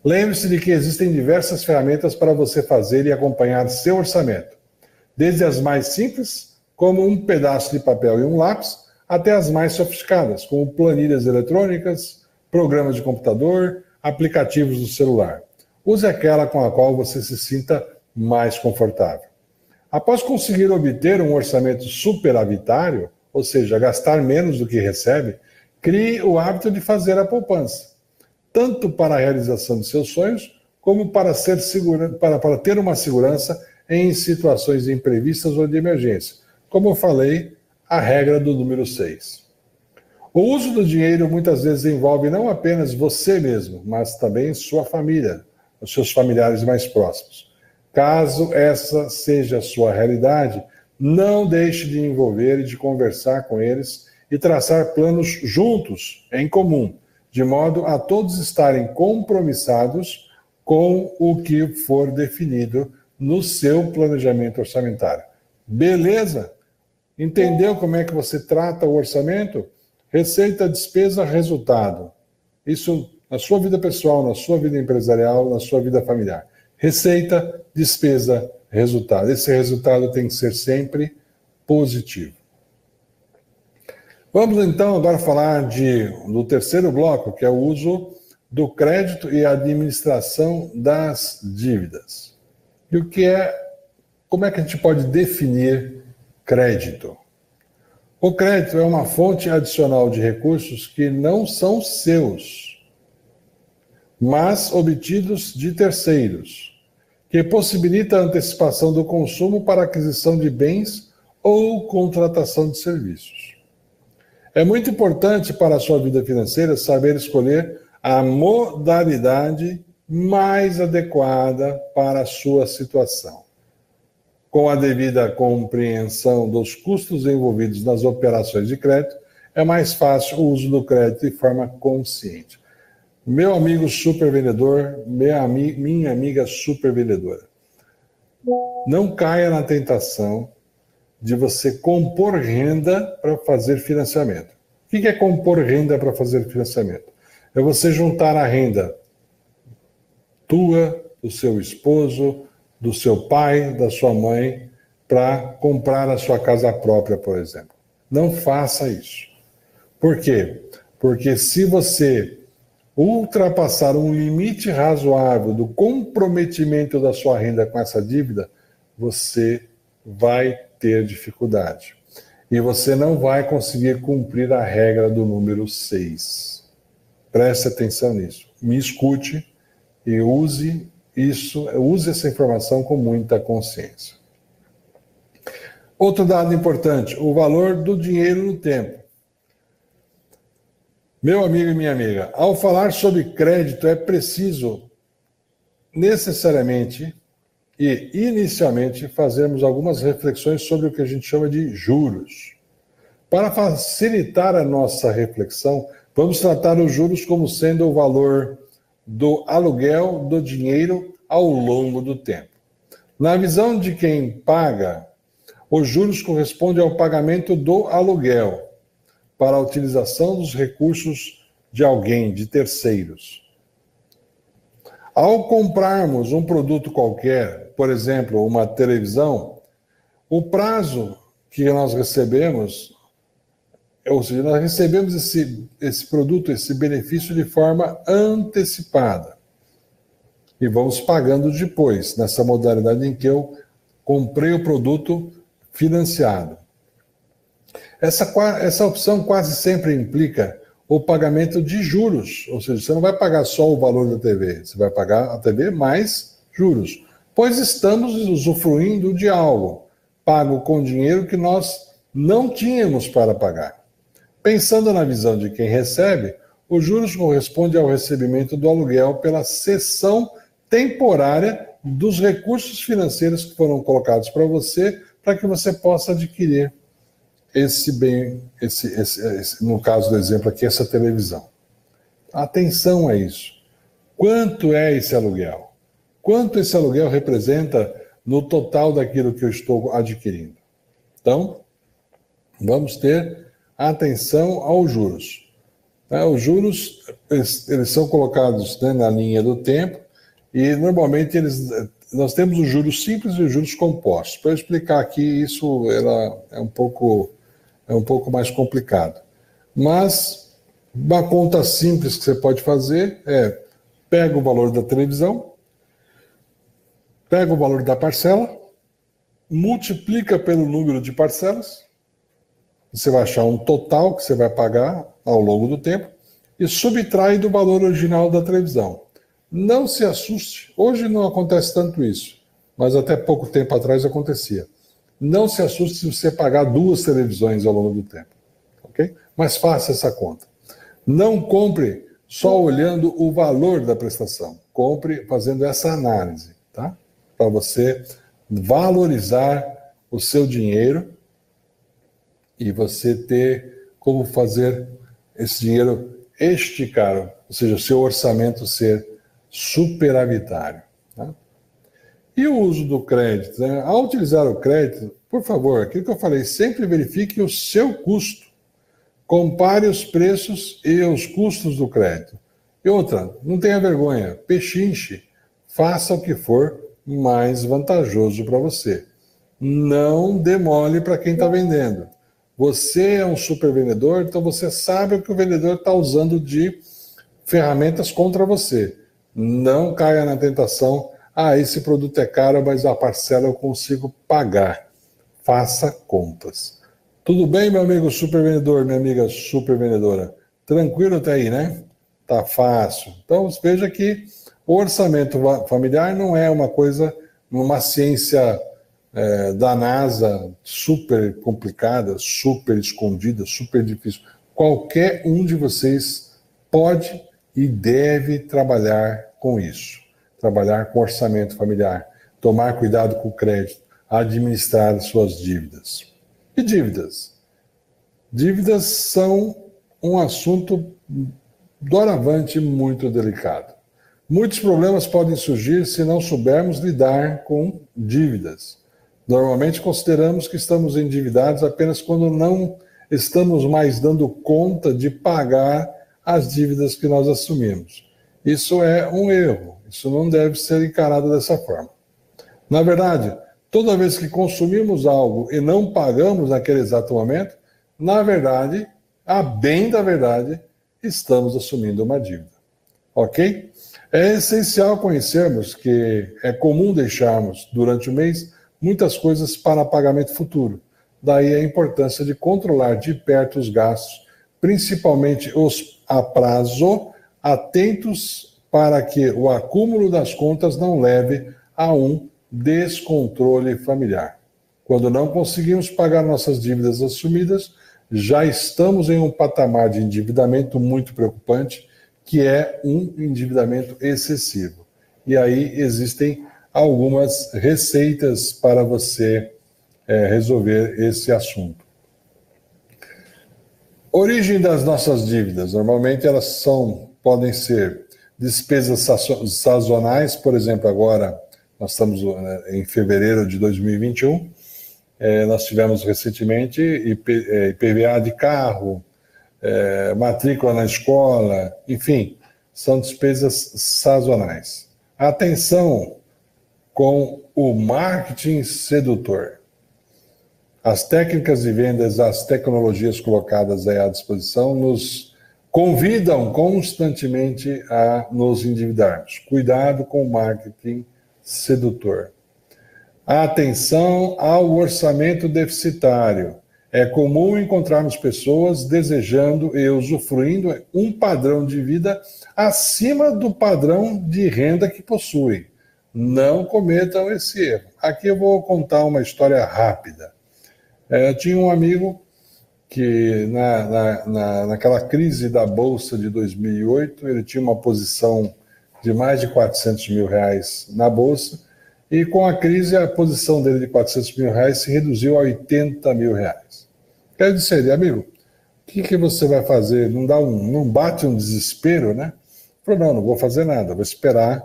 Lembre-se de que existem diversas ferramentas para você fazer e acompanhar seu orçamento. Desde as mais simples, como um pedaço de papel e um lápis, até as mais sofisticadas, como planilhas eletrônicas, programas de computador, aplicativos do celular. Use aquela com a qual você se sinta mais confortável. Após conseguir obter um orçamento superavitário, ou seja, gastar menos do que recebe, crie o hábito de fazer a poupança, tanto para a realização de seus sonhos, como para ter uma segurança em situações imprevistas ou de emergência. Como eu falei, a regra do número 6. O uso do dinheiro muitas vezes envolve não apenas você mesmo, mas também sua família, os seus familiares mais próximos. Caso essa seja a sua realidade, não deixe de envolver e de conversar com eles e traçar planos juntos, em comum, de modo a todos estarem compromissados com o que for definido no seu planejamento orçamentário. Beleza? Entendeu como é que você trata o orçamento? Receita, despesa, resultado. Isso na sua vida pessoal, na sua vida empresarial, na sua vida familiar. Receita, despesa, resultado. Esse resultado tem que ser sempre positivo. Vamos então agora falar do terceiro bloco, que é o uso do crédito e a administração das dívidas. E como é que a gente pode definir crédito? O crédito é uma fonte adicional de recursos que não são seus, mas obtidos de terceiros, que possibilita a antecipação do consumo para aquisição de bens ou contratação de serviços. É muito importante para a sua vida financeira saber escolher a modalidade mais adequada para a sua situação. Com a devida compreensão dos custos envolvidos nas operações de crédito, é mais fácil o uso do crédito de forma consciente. Meu amigo supervendedor, minha amiga supervendedora, não caia na tentação de você compor renda para fazer financiamento. O que é compor renda para fazer financiamento? É você juntar a renda tua, do seu esposo, do seu pai, da sua mãe, para comprar a sua casa própria, por exemplo. Não faça isso. Por quê? Porque se você ultrapassar um limite razoável do comprometimento da sua renda com essa dívida, você vai ter dificuldade. E você não vai conseguir cumprir a regra do número 6. Preste atenção nisso. Me escute e use essa informação com muita consciência. Outro dado importante, o valor do dinheiro no tempo. Meu amigo e minha amiga, ao falar sobre crédito, é preciso necessariamente e inicialmente fazermos algumas reflexões sobre o que a gente chama de juros. Para facilitar a nossa reflexão, vamos tratar os juros como sendo o valor do aluguel do dinheiro ao longo do tempo. Na visão de quem paga, os juros correspondem ao pagamento do aluguel para a utilização dos recursos de alguém, de terceiros. Ao comprarmos um produto qualquer, por exemplo, uma televisão, o prazo que nós recebemos, ou seja, nós recebemos esse produto, esse benefício de forma antecipada. E vamos pagando depois, nessa modalidade em que eu comprei o produto financiado. Essa opção quase sempre implica o pagamento de juros, ou seja, você não vai pagar só o valor da TV, você vai pagar a TV mais juros, pois estamos usufruindo de algo pago com dinheiro que nós não tínhamos para pagar. Pensando na visão de quem recebe, os juros correspondem ao recebimento do aluguel pela cessão temporária dos recursos financeiros que foram colocados para você, para que você possa adquirir esse bem, no caso do exemplo aqui, essa televisão. Atenção a isso. Quanto é esse aluguel? Quanto esse aluguel representa no total daquilo que eu estou adquirindo? Então, vamos ter atenção aos juros. Os juros, eles são colocados, né, na linha do tempo e normalmente nós temos os juros simples e os juros compostos. Para eu explicar aqui, isso é um pouco mais complicado. Mas uma conta simples que você pode fazer é: pega o valor da televisão, pega o valor da parcela, multiplica pelo número de parcelas, você vai achar um total que você vai pagar ao longo do tempo e subtrai do valor original da televisão. Não se assuste, hoje não acontece tanto isso, mas até pouco tempo atrás acontecia. Não se assuste se você pagar 2 televisões ao longo do tempo, ok? Mas faça essa conta. Não compre só olhando o valor da prestação. Compre fazendo essa análise, tá? Para você valorizar o seu dinheiro e você ter como fazer esse dinheiro esticar, ou seja, o seu orçamento ser superavitário. Tá? E o uso do crédito, né? Ao utilizar o crédito, por favor, aquilo que eu falei, sempre verifique o seu custo. Compare os preços e os custos do crédito. E outra, não tenha vergonha, pechinche, faça o que for mais vantajoso para você. Não demole para quem está vendendo. Você é um super vendedor, então você sabe o que o vendedor está usando de ferramentas contra você. Não caia na tentação: esse produto é caro, mas a parcela eu consigo pagar. Faça contas. Tudo bem, meu amigo super vendedor, minha amiga super vendedora? Tranquilo até aí, né? Tá fácil. Então, veja que o orçamento familiar não é uma coisa, uma ciência da NASA super complicada, super escondida, super difícil. Qualquer um de vocês pode e deve trabalhar com isso. Trabalhar com orçamento familiar, tomar cuidado com o crédito, administrar suas dívidas. E dívidas? Dívidas são um assunto doravante muito delicado. Muitos problemas podem surgir se não soubermos lidar com dívidas. Normalmente consideramos que estamos endividados apenas quando não estamos mais dando conta de pagar as dívidas que nós assumimos. Isso é um erro, isso não deve ser encarado dessa forma. Na verdade, toda vez que consumimos algo e não pagamos naquele exato momento, na verdade, a bem da verdade, estamos assumindo uma dívida. Ok? É essencial conhecermos que é comum deixarmos, durante o mês, muitas coisas para pagamento futuro. Daí a importância de controlar de perto os gastos, principalmente os a prazo, atentos para que o acúmulo das contas não leve a um descontrole familiar. Quando não conseguimos pagar nossas dívidas assumidas, já estamos em um patamar de endividamento muito preocupante, que é um endividamento excessivo. E aí existem algumas receitas para você resolver esse assunto. Origem das nossas dívidas. Normalmente elas podem ser despesas sazonais, por exemplo, agora nós estamos em fevereiro de 2021, nós tivemos recentemente IPVA de carro, matrícula na escola, enfim, são despesas sazonais. Atenção com o marketing sedutor. As técnicas de vendas, as tecnologias colocadas aí à disposição nos convidam constantemente a nos endividarmos. Cuidado com o marketing sedutor. Atenção ao orçamento deficitário. É comum encontrarmos pessoas desejando e usufruindo um padrão de vida acima do padrão de renda que possuem. Não cometam esse erro. Aqui eu vou contar uma história rápida. Eu tinha um amigo que naquela crise da Bolsa de 2008, ele tinha uma posição de mais de 400 mil reais na Bolsa, e com a crise a posição dele de 400 mil reais se reduziu a 80 mil reais. Eu disse a ele, amigo, o que você vai fazer? Não bate um desespero, né? Ele falou, não vou fazer nada, vou esperar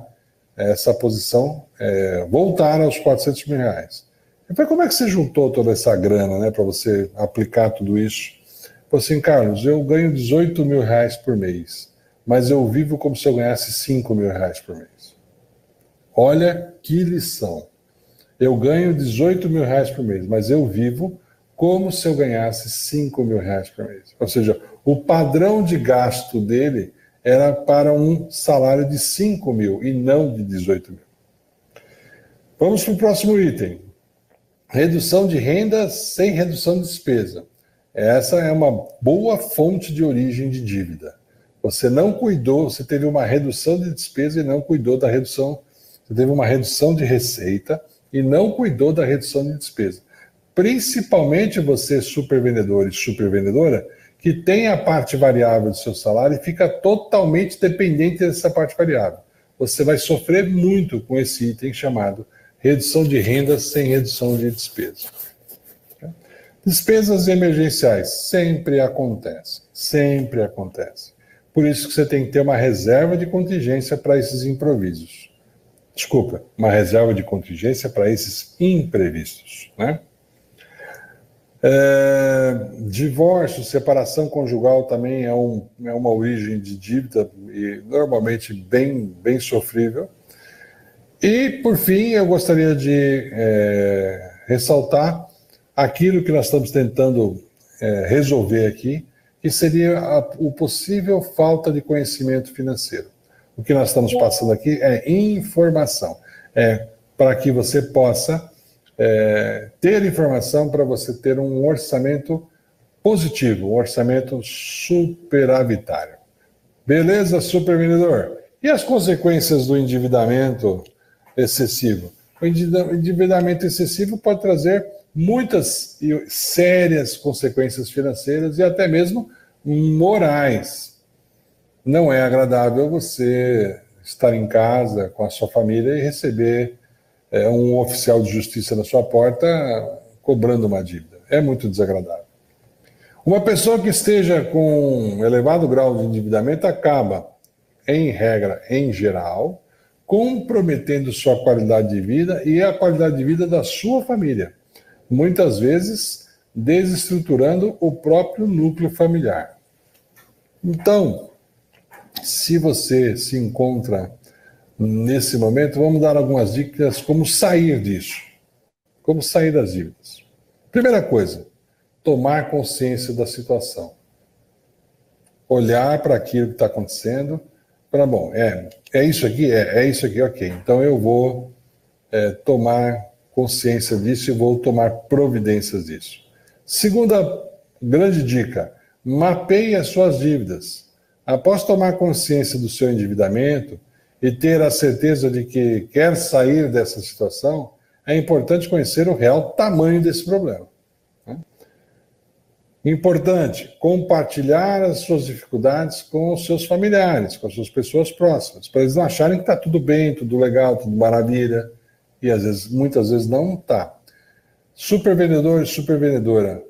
essa posição voltar aos 400 mil reais. Eu falei, como é que você juntou toda essa grana, né, para você aplicar tudo isso? Ele falou assim, Carlos, eu ganho 18 mil reais por mês, mas eu vivo como se eu ganhasse 5 mil reais por mês. Olha que lição. Eu ganho 18 mil reais por mês, mas eu vivo como se eu ganhasse 5 mil reais por mês. Ou seja, o padrão de gasto dele era para um salário de 5 mil e não de 18 mil. Vamos para o próximo item. Redução de renda sem redução de despesa. Essa é uma boa fonte de origem de dívida. Você não cuidou, você teve uma redução de despesa e não cuidou da redução, você teve uma redução de receita e não cuidou da redução de despesa. Principalmente você, supervendedor e supervendedora, que tem a parte variável do seu salário e fica totalmente dependente dessa parte variável. Você vai sofrer muito com esse item chamado redução de renda sem redução de despesa. Despesas emergenciais sempre acontecem, sempre acontecem. Por isso que você tem que ter uma reserva de contingência para esses improvisos. Desculpa, uma reserva de contingência para esses imprevistos, né? Divórcio, separação conjugal também é uma origem de dívida e normalmente bem sofrível. E, por fim, eu gostaria de ressaltar aquilo que nós estamos tentando resolver aqui, que seria o possível falta de conhecimento financeiro. O que nós estamos passando aqui é informação, para que você possa ter informação para você ter um orçamento positivo, um orçamento superavitário. Beleza, supervendedor? E as consequências do endividamento excessivo? O endividamento excessivo pode trazer muitas e sérias consequências financeiras e até mesmo morais. Não é agradável você estar em casa com a sua família e receber um oficial de justiça na sua porta cobrando uma dívida. É muito desagradável. Uma pessoa que esteja com um elevado grau de endividamento acaba, em regra, em geral, comprometendo sua qualidade de vida e a qualidade de vida da sua família. Muitas vezes, desestruturando o próprio núcleo familiar. Então, se você se encontra nesse momento, vamos dar algumas dicas como sair disso. Como sair das dívidas. Primeira coisa, tomar consciência da situação. Olhar para aquilo que está acontecendo, para, bom, é isso aqui? É isso aqui, ok. Então eu vou tomar consciência disso e vou tomar providências disso. Segunda grande dica, mapeie as suas dívidas. Após tomar consciência do seu endividamento e ter a certeza de que quer sair dessa situação, é importante conhecer o real tamanho desse problema. Importante, compartilhar as suas dificuldades com os seus familiares, com as suas pessoas próximas, para eles não acharem que está tudo bem, tudo legal, tudo maravilha, e às vezes, muitas vezes não está. Supervendedor e supervendedora,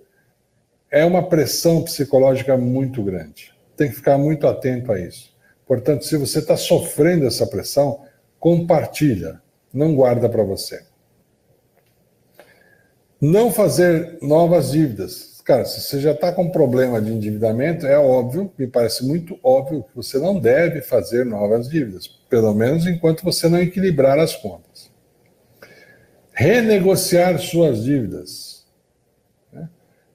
é uma pressão psicológica muito grande. Tem que ficar muito atento a isso. Portanto, se você está sofrendo essa pressão, compartilha, não guarda para você. Não fazer novas dívidas. Cara, se você já está com problema de endividamento, é óbvio, me parece muito óbvio que você não deve fazer novas dívidas, pelo menos enquanto você não equilibrar as contas. Renegociar suas dívidas.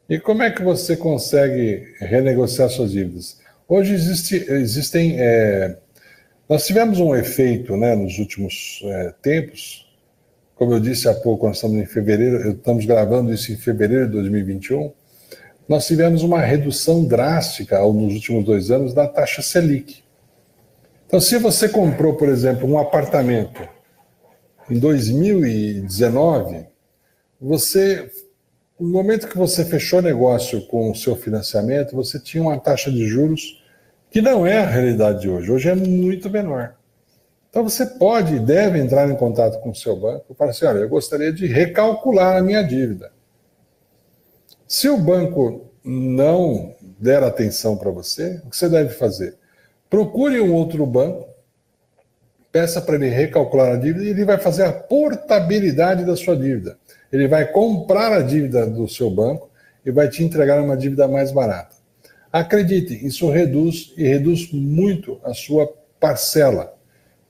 E como é que você consegue renegociar suas dívidas? Hoje existem... nós tivemos um efeito, né, nos últimos tempos. Como eu disse há pouco, nós estamos em fevereiro, estamos gravando isso em fevereiro de 2021, nós tivemos uma redução drástica nos últimos 2 anos da taxa Selic. Então, se você comprou, por exemplo, um apartamento em 2019, no momento que você fechou negócio com o seu financiamento, você tinha uma taxa de juros que não é a realidade de hoje. Hoje é muito menor. Então você pode e deve entrar em contato com o seu banco e falar assim, olha, eu gostaria de recalcular a minha dívida. Se o banco não der atenção para você, o que você deve fazer? Procure um outro banco, peça para ele recalcular a dívida e ele vai fazer a portabilidade da sua dívida. Ele vai comprar a dívida do seu banco e vai te entregar uma dívida mais barata. Acredite, isso reduz muito a sua parcela.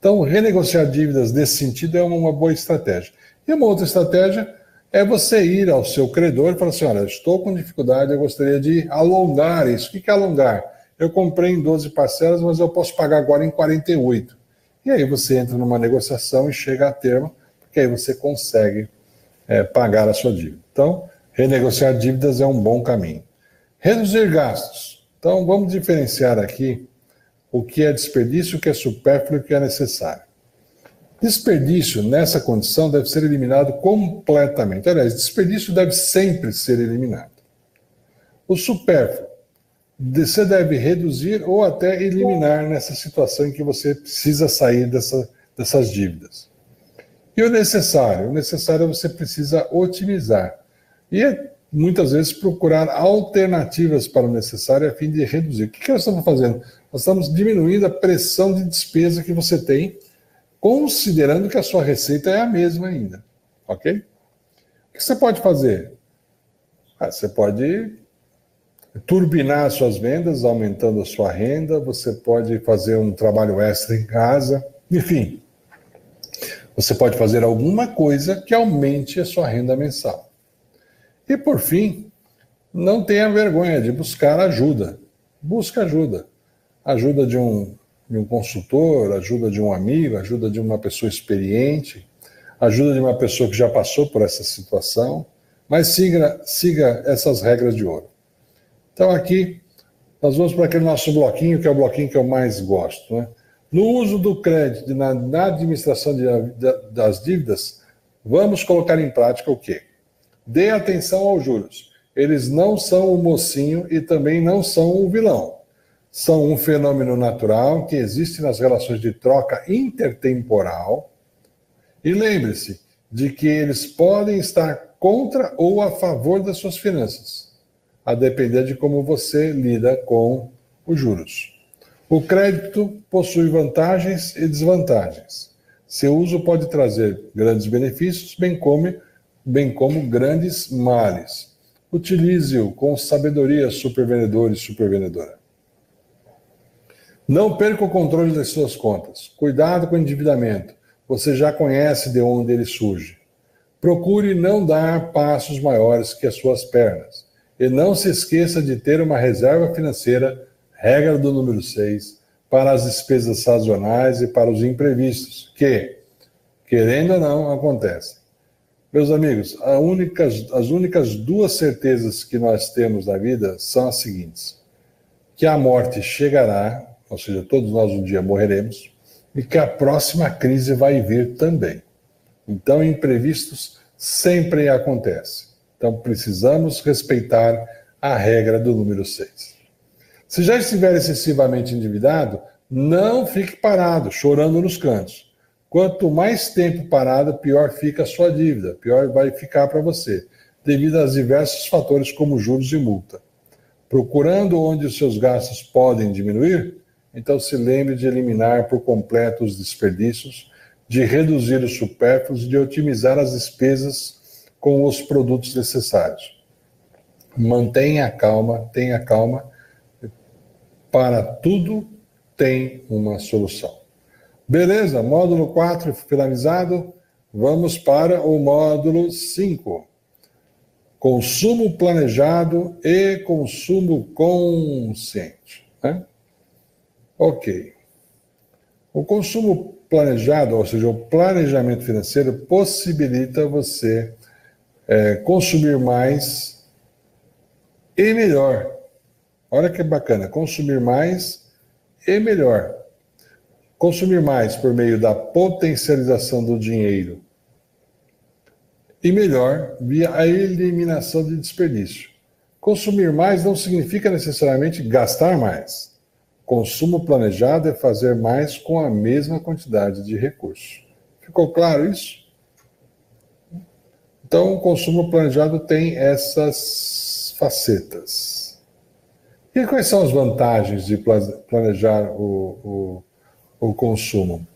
Então, renegociar dívidas nesse sentido é uma boa estratégia. E uma outra estratégia é você ir ao seu credor e falar assim, olha, estou com dificuldade, eu gostaria de alongar isso. O que é alongar? Eu comprei em 12 parcelas, mas eu posso pagar agora em 48. E aí você entra numa negociação e chega a termo, porque aí você consegue pagar a sua dívida. Então, renegociar dívidas é um bom caminho. Reduzir gastos. Então, vamos diferenciar aqui o que é desperdício, o que é supérfluo e o que é necessário. Desperdício, nessa condição, deve ser eliminado completamente. Aliás, desperdício deve sempre ser eliminado. O supérfluo, você deve reduzir ou até eliminar nessa situação em que você precisa sair dessas dívidas. E o necessário? O necessário você precisa otimizar. E muitas vezes procurar alternativas para o necessário a fim de reduzir. O que nós estamos fazendo? Nós estamos diminuindo a pressão de despesa que você tem, considerando que a sua receita é a mesma ainda, ok? O que você pode fazer? Você pode turbinar suas vendas, aumentando a sua renda, você pode fazer um trabalho extra em casa, enfim. Você pode fazer alguma coisa que aumente a sua renda mensal. E, por fim, não tenha vergonha de buscar ajuda. Busca ajuda. Ajuda de um consultor, ajuda de um amigo, ajuda de uma pessoa experiente, ajuda de uma pessoa que já passou por essa situação, mas siga essas regras de ouro. Então aqui, nós vamos para aquele nosso bloquinho, que é o bloquinho que eu mais gosto, né? No uso do crédito, na administração das dívidas, vamos colocar em prática o quê? Dê atenção aos juros. Eles não são o mocinho e também não são o vilão. São um fenômeno natural que existe nas relações de troca intertemporal. E lembre-se de que eles podem estar contra ou a favor das suas finanças, a depender de como você lida com os juros. O crédito possui vantagens e desvantagens. Seu uso pode trazer grandes benefícios, bem como grandes males. Utilize-o com sabedoria, supervendedor e supervendedora. Não perca o controle das suas contas. Cuidado com o endividamento. Você já conhece de onde ele surge. Procure não dar passos maiores que as suas pernas. E não se esqueça de ter uma reserva financeira, regra do número 6, para as despesas sazonais e para os imprevistos, que, querendo ou não, acontecem. Meus amigos, as únicas duas certezas que nós temos na vida são as seguintes: que a morte chegará, ou seja, todos nós um dia morreremos, e que a próxima crise vai vir também. Então, imprevistos sempre acontecem. Então, precisamos respeitar a regra do número 6. Se já estiver excessivamente endividado, não fique parado, chorando nos cantos. Quanto mais tempo parado, pior fica a sua dívida, pior vai ficar para você, devido a diversos fatores como juros e multa. Procurando onde os seus gastos podem diminuir, então se lembre de eliminar por completo os desperdícios, de reduzir os supérfluos e de otimizar as despesas com os produtos necessários. Mantenha calma, tenha calma, para tudo tem uma solução. Beleza, módulo 4 finalizado, vamos para o módulo 5. Consumo planejado e consumo consciente. Né? Ok. O consumo planejado, ou seja, o planejamento financeiro, possibilita você consumir mais e melhor. Olha que bacana, consumir mais e melhor. Consumir mais por meio da potencialização do dinheiro e melhor via a eliminação de desperdício. Consumir mais não significa necessariamente gastar mais. Consumo planejado é fazer mais com a mesma quantidade de recursos. Ficou claro isso? Então, o consumo planejado tem essas facetas. E quais são as vantagens de planejar o consumo?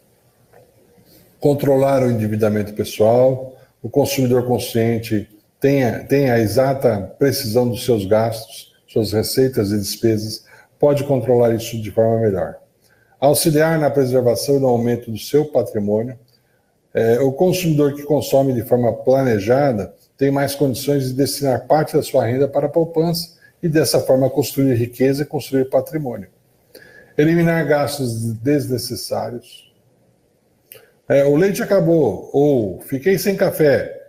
Controlar o endividamento pessoal, o consumidor consciente tem a exata precisão dos seus gastos, suas receitas e despesas, pode controlar isso de forma melhor. Auxiliar na preservação e no aumento do seu patrimônio. O consumidor que consome de forma planejada tem mais condições de destinar parte da sua renda para a poupança e dessa forma construir riqueza e construir patrimônio. Eliminar gastos desnecessários. O leite acabou, ou fiquei sem café.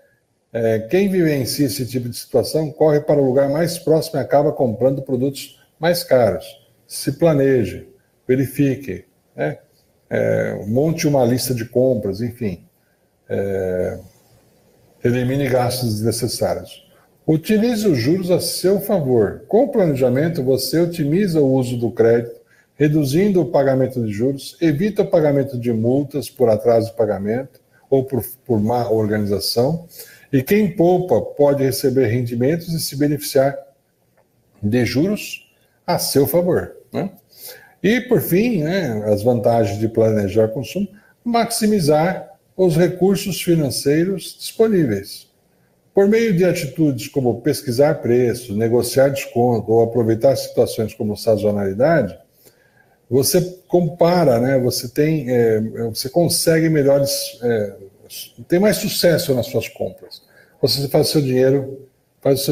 Quem vivencia esse tipo de situação corre para o lugar mais próximo e acaba comprando produtos mais caros. Se planeje, verifique, monte uma lista de compras, enfim. Elimine gastos desnecessários. Utilize os juros a seu favor. Com o planejamento, você otimiza o uso do crédito, reduzindo o pagamento de juros, evita o pagamento de multas por atraso de pagamento ou por má organização, e quem poupa pode receber rendimentos e se beneficiar de juros a seu favor. Né? E, por fim, as vantagens de planejar consumo, maximizar os recursos financeiros disponíveis. Por meio de atitudes como pesquisar preços, negociar desconto ou aproveitar situações como sazonalidade, você compara, você consegue tem mais sucesso nas suas compras. Você faz o seu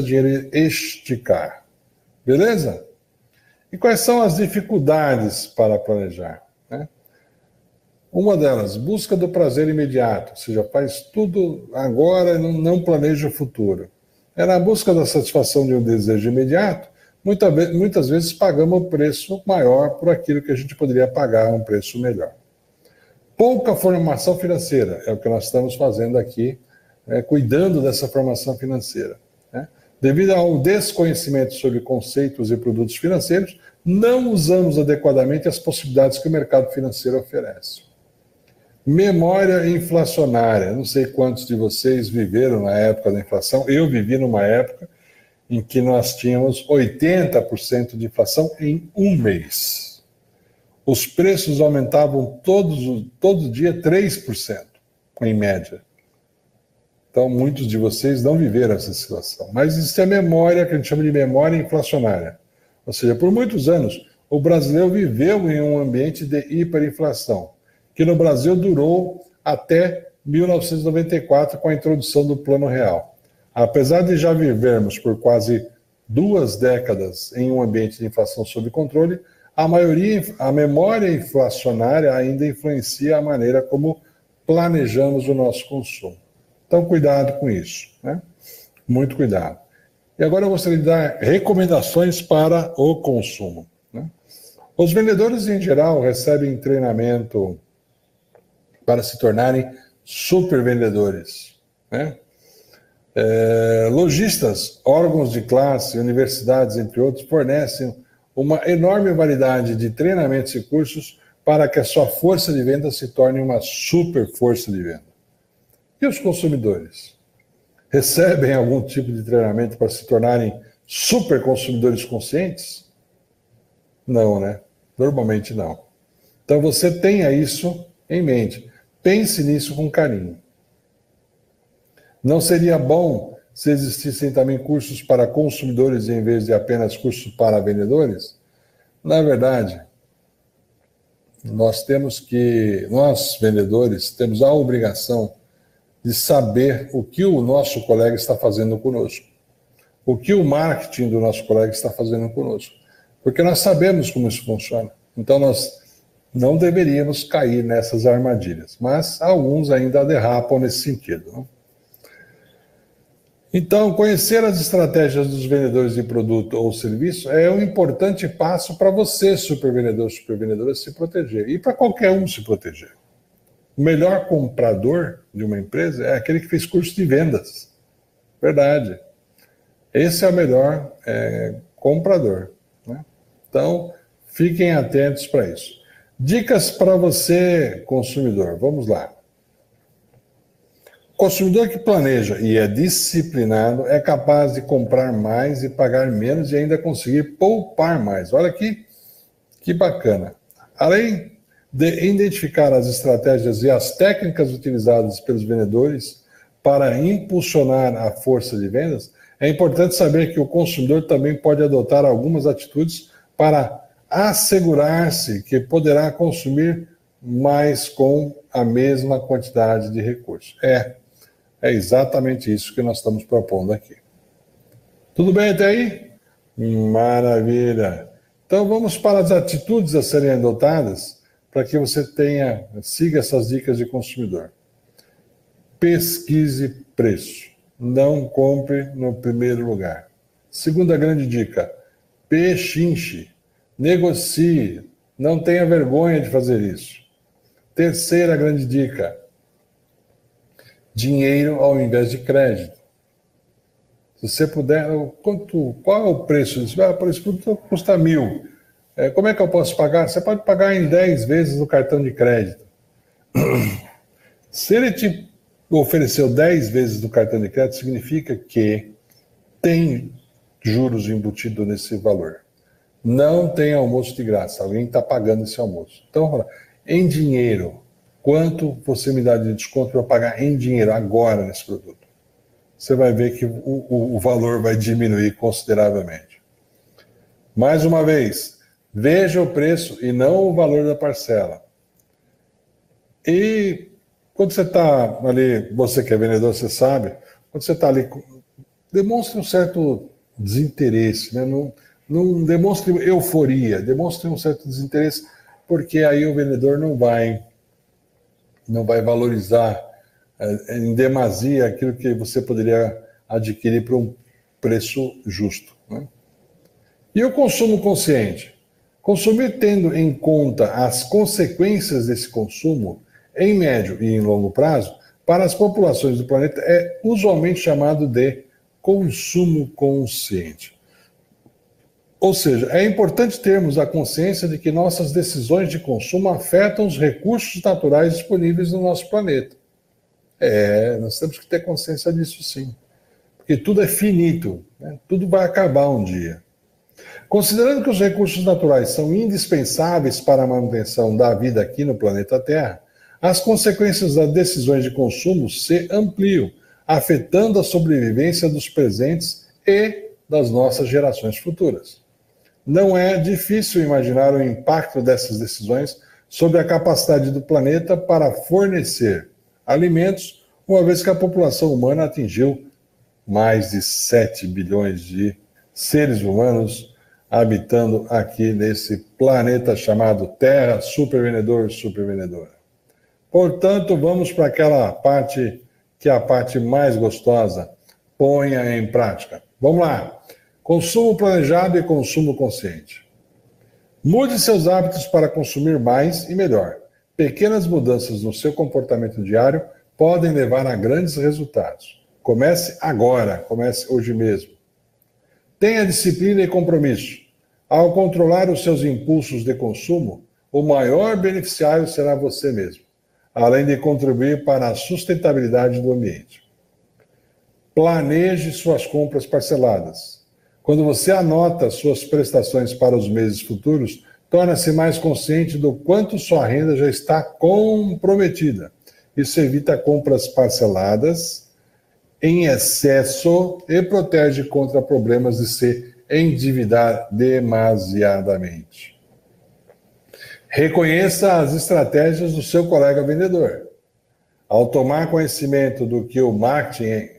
dinheiro esticar. Beleza? E quais são as dificuldades para planejar? Uma delas, busca do prazer imediato, ou seja, faz tudo agora e não planeja o futuro. Na busca da satisfação de um desejo imediato, muitas vezes pagamos um preço maior por aquilo que a gente poderia pagar um preço melhor. Pouca formação financeira, é o que nós estamos fazendo aqui, cuidando dessa formação financeira. Devido ao desconhecimento sobre conceitos e produtos financeiros, não usamos adequadamente as possibilidades que o mercado financeiro oferece. Memória inflacionária. Não sei quantos de vocês viveram na época da inflação. Eu vivi numa época em que nós tínhamos 80% de inflação em um mês. Os preços aumentavam todo dia 3%, em média. Então, muitos de vocês não viveram essa situação. Mas existe a memória, que a gente chama de memória inflacionária. Ou seja, por muitos anos, o brasileiro viveu em um ambiente de hiperinflação, que no Brasil durou até 1994, com a introdução do Plano Real. Apesar de já vivermos por quase 2 décadas em um ambiente de inflação sob controle, a memória inflacionária ainda influencia a maneira como planejamos o nosso consumo. Então, cuidado com isso, né? Muito cuidado. E agora eu gostaria de dar recomendações para o consumo, né? Os vendedores, em geral, recebem treinamento para se tornarem super vendedores, né? Lojistas, órgãos de classe, universidades, entre outros, fornecem uma enorme variedade de treinamentos e cursos para que a sua força de venda se torne uma super força de venda. E os consumidores? Recebem algum tipo de treinamento para se tornarem super consumidores conscientes? Não, né? Normalmente não. Então você tenha isso em mente. Pense nisso com carinho. Não seria bom se existissem também cursos para consumidores em vez de apenas cursos para vendedores? Na verdade, nós vendedores, temos a obrigação de saber o que o nosso colega está fazendo conosco, o que o marketing do nosso colega está fazendo conosco, porque nós sabemos como isso funciona. Então nós não deveríamos cair nessas armadilhas, mas alguns ainda derrapam nesse sentido, né? Então, conhecer as estratégias dos vendedores de produto ou serviço é um importante passo para você, supervendedor, supervendedora, se proteger. E para qualquer um se proteger. O melhor comprador de uma empresa é aquele que fez curso de vendas. Verdade. Esse é o melhor comprador, né? Então, fiquem atentos para isso. Dicas para você, consumidor. Vamos lá. O consumidor que planeja e é disciplinado é capaz de comprar mais e pagar menos e ainda conseguir poupar mais. Olha que bacana. Além de identificar as estratégias e as técnicas utilizadas pelos vendedores para impulsionar a força de vendas, é importante saber que o consumidor também pode adotar algumas atitudes para assegurar-se que poderá consumir mais com a mesma quantidade de recursos. É exatamente isso que nós estamos propondo aqui. Tudo bem até aí? Maravilha! Então vamos para as atitudes a serem adotadas para que você siga essas dicas de consumidor. Pesquise preço. Não compre no primeiro lugar. Segunda grande dica, pechinche. Negocie. Não tenha vergonha de fazer isso. Terceira grande dica, dinheiro ao invés de crédito. Se você puder, qual é o preço disso? Por esse produto custa 1.000. Como é que eu posso pagar? Você pode pagar em 10 vezes no cartão de crédito. Se ele te ofereceu 10 vezes no cartão de crédito, significa que tem juros embutidos nesse valor. Não tem almoço de graça. Alguém está pagando esse almoço. Então, em dinheiro, quanto você me dá de desconto para pagar em dinheiro agora nesse produto? Você vai ver que o valor vai diminuir consideravelmente. Mais uma vez, veja o preço e não o valor da parcela. E quando você está ali, você que é vendedor, você sabe, quando você está ali, demonstre um certo desinteresse, né? Não demonstre euforia, demonstre um certo desinteresse, porque aí o vendedor não vai valorizar em demasia aquilo que você poderia adquirir por um preço justo, né? E o consumo consciente? Consumir tendo em conta as consequências desse consumo, em médio e em longo prazo, para as populações do planeta, é usualmente chamado de consumo consciente. Ou seja, é importante termos a consciência de que nossas decisões de consumo afetam os recursos naturais disponíveis no nosso planeta. Nós temos que ter consciência disso, sim. Porque tudo é finito, né? Tudo vai acabar um dia. Considerando que os recursos naturais são indispensáveis para a manutenção da vida aqui no planeta Terra, as consequências das decisões de consumo se ampliam, afetando a sobrevivência dos presentes e das nossas gerações futuras. Não é difícil imaginar o impacto dessas decisões sobre a capacidade do planeta para fornecer alimentos, uma vez que a população humana atingiu mais de 7 bilhões de seres humanos habitando aqui nesse planeta chamado Terra, supervendedor, supervendedora. Portanto, vamos para aquela parte que é a parte mais gostosa. Ponha em prática. Vamos lá. Consumo planejado e consumo consciente. Mude seus hábitos para consumir mais e melhor. Pequenas mudanças no seu comportamento diário podem levar a grandes resultados. Comece agora, comece hoje mesmo. Tenha disciplina e compromisso. Ao controlar os seus impulsos de consumo, o maior beneficiário será você mesmo, além de contribuir para a sustentabilidade do ambiente. Planeje suas compras parceladas. Quando você anota suas prestações para os meses futuros, torna-se mais consciente do quanto sua renda já está comprometida. Isso evita compras parceladas em excesso e protege contra problemas de se endividar demasiadamente. Reconheça as estratégias do seu colega vendedor. Ao tomar conhecimento do que o marketing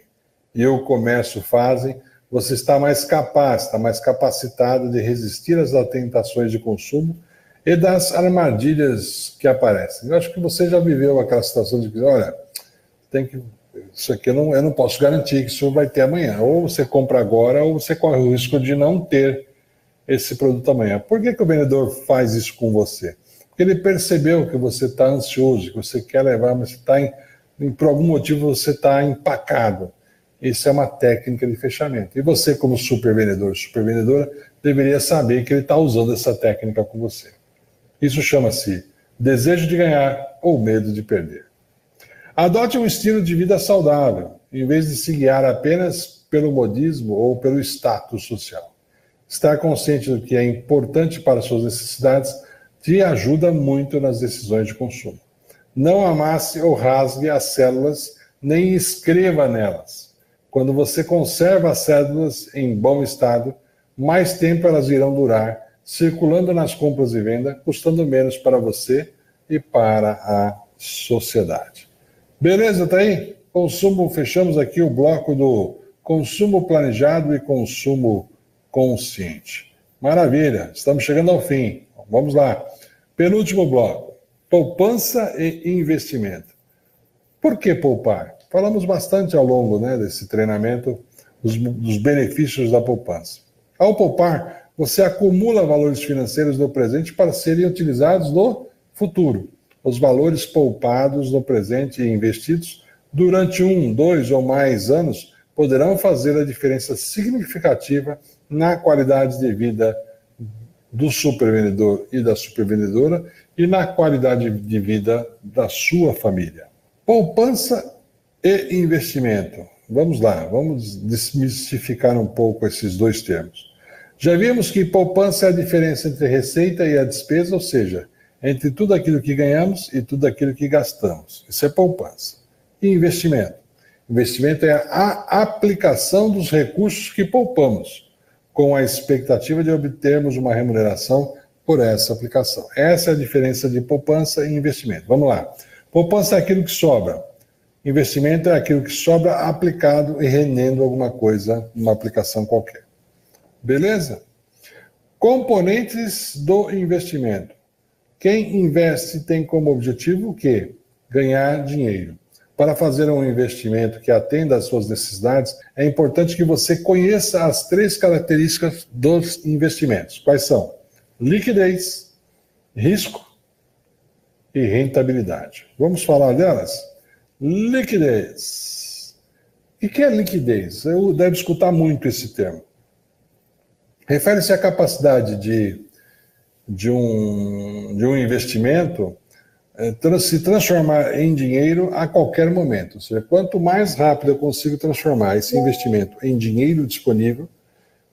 e o comércio fazem, você está mais capaz, está mais capacitado de resistir às tentações de consumo e das armadilhas que aparecem. Eu acho que você já viveu aquela situação de que, olha, isso aqui eu não posso garantir que isso vai ter amanhã. Ou você compra agora, ou você corre o risco de não ter esse produto amanhã. Por que o vendedor faz isso com você? Porque ele percebeu que você está ansioso, que você quer levar, mas por algum motivo você está empacado. Isso é uma técnica de fechamento. E você, como supervendedor, supervendedora, deveria saber que ele está usando essa técnica com você. Isso chama-se desejo de ganhar ou medo de perder. Adote um estilo de vida saudável, em vez de se guiar apenas pelo modismo ou pelo status social. Estar consciente do que é importante para suas necessidades te ajuda muito nas decisões de consumo. Não amasse ou rasgue as células, nem escreva nelas. Quando você conserva as células em bom estado, mais tempo elas irão durar, circulando nas compras e vendas, custando menos para você e para a sociedade. Beleza, tá aí? Consumo, fechamos aqui o bloco do consumo planejado e consumo consciente. Maravilha, estamos chegando ao fim. Vamos lá. Penúltimo bloco, poupança e investimento. Por que poupar? Falamos bastante ao longo desse treinamento dos benefícios da poupança. Ao poupar, você acumula valores financeiros no presente para serem utilizados no futuro. Os valores poupados no presente e investidos durante 1, 2 ou mais anos poderão fazer a diferença significativa na qualidade de vida do supervendedor e da supervendedora e na qualidade de vida da sua família. Poupança e investimento. Vamos lá, vamos desmistificar um pouco esses dois termos. Já vimos que poupança é a diferença entre a receita e a despesa, ou seja, entre tudo aquilo que ganhamos e tudo aquilo que gastamos. Isso é poupança. E investimento? Investimento é a aplicação dos recursos que poupamos, com a expectativa de obtermos uma remuneração por essa aplicação. Essa é a diferença de poupança e investimento. Vamos lá. Poupança é aquilo que sobra. Investimento é aquilo que sobra aplicado e rendendo alguma coisa numa aplicação qualquer. Beleza? Componentes do investimento. Quem investe tem como objetivo o quê? Ganhar dinheiro. Para fazer um investimento que atenda às suas necessidades, é importante que você conheça as 3 características dos investimentos. Quais são? Liquidez, risco e rentabilidade. Vamos falar delas? Liquidez. O que é liquidez? Eu devo escutar muito esse termo. Refere-se à capacidade de um investimento se transformar em dinheiro a qualquer momento. Ou seja, quanto mais rápido eu consigo transformar esse investimento em dinheiro disponível,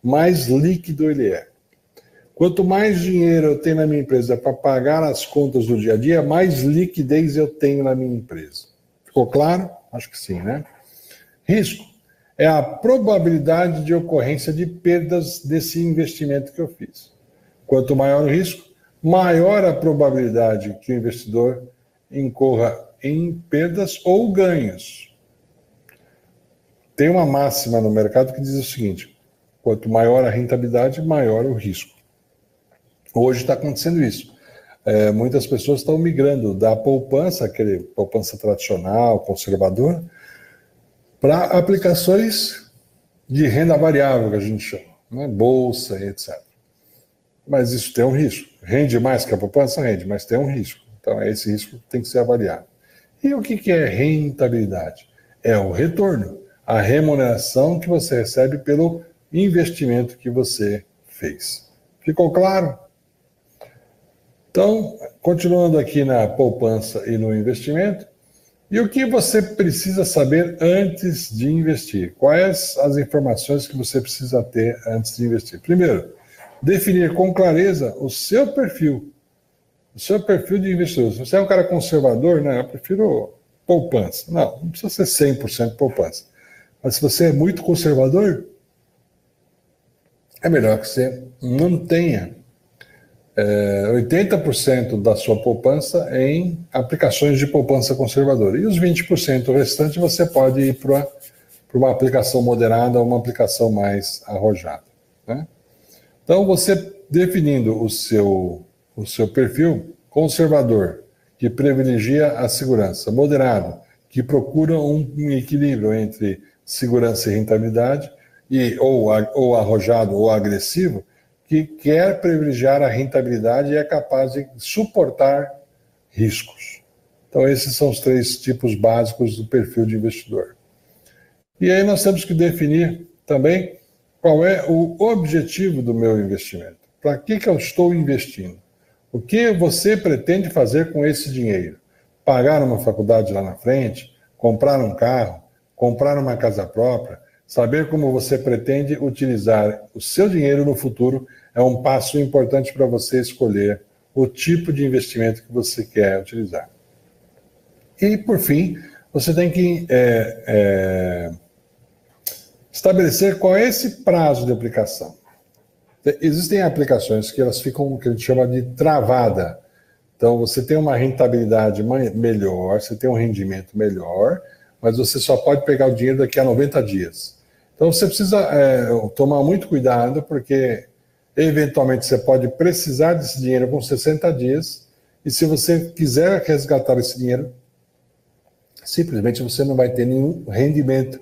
mais líquido ele é. Quanto mais dinheiro eu tenho na minha empresa para pagar as contas do dia a dia, mais liquidez eu tenho na minha empresa. Ficou claro? Acho que sim, né? Risco é a probabilidade de ocorrência de perdas desse investimento que eu fiz. Quanto maior o risco, maior a probabilidade que o investidor incorra em perdas ou ganhos. Tem uma máxima no mercado que diz o seguinte: Quanto maior a rentabilidade, maior o risco. Hoje está acontecendo isso. Muitas pessoas estão migrando da poupança, aquele poupança tradicional, conservador, para aplicações de renda variável, que a gente chama, né? Bolsa e etc. Mas isso tem um risco. Rende mais que a poupança? Rende, mas tem um risco. Então, esse risco tem que ser avaliado. E o que é rentabilidade? É o retorno, a remuneração que você recebe pelo investimento que você fez. Ficou claro? Então, continuando aqui na poupança e no investimento, e o que você precisa saber antes de investir? Quais as informações que você precisa ter antes de investir? Primeiro, definir com clareza o seu perfil de investidor. Se você é um cara conservador, né, eu prefiro poupança. Não precisa ser 100% poupança. Mas se você é muito conservador, é melhor que você mantenha 80% da sua poupança em aplicações de poupança conservadora. E os 20% restante você pode ir para uma aplicação moderada ou uma aplicação mais arrojada, né? Então, você definindo o seu perfil conservador, que privilegia a segurança, moderado, que procura um equilíbrio entre segurança e rentabilidade, ou arrojado ou agressivo, que quer privilegiar a rentabilidade e é capaz de suportar riscos. Então, esses são os 3 tipos básicos do perfil de investidor. E aí nós temos que definir também qual é o objetivo do meu investimento. Para que eu estou investindo? O que você pretende fazer com esse dinheiro? Pagar uma faculdade lá na frente? Comprar um carro? Comprar uma casa própria? Saber como você pretende utilizar o seu dinheiro no futuro é um passo importante para você escolher o tipo de investimento que você quer utilizar. E, por fim, você tem que estabelecer qual é esse prazo de aplicação. Existem aplicações que elas ficam, que a gente chama de travada. Então, você tem uma rentabilidade melhor, você tem um rendimento melhor, mas você só pode pegar o dinheiro daqui a 90 dias. Então, você precisa tomar muito cuidado, porque, eventualmente, você pode precisar desse dinheiro com 60 dias, e se você quiser resgatar esse dinheiro, simplesmente você não vai ter nenhum rendimento.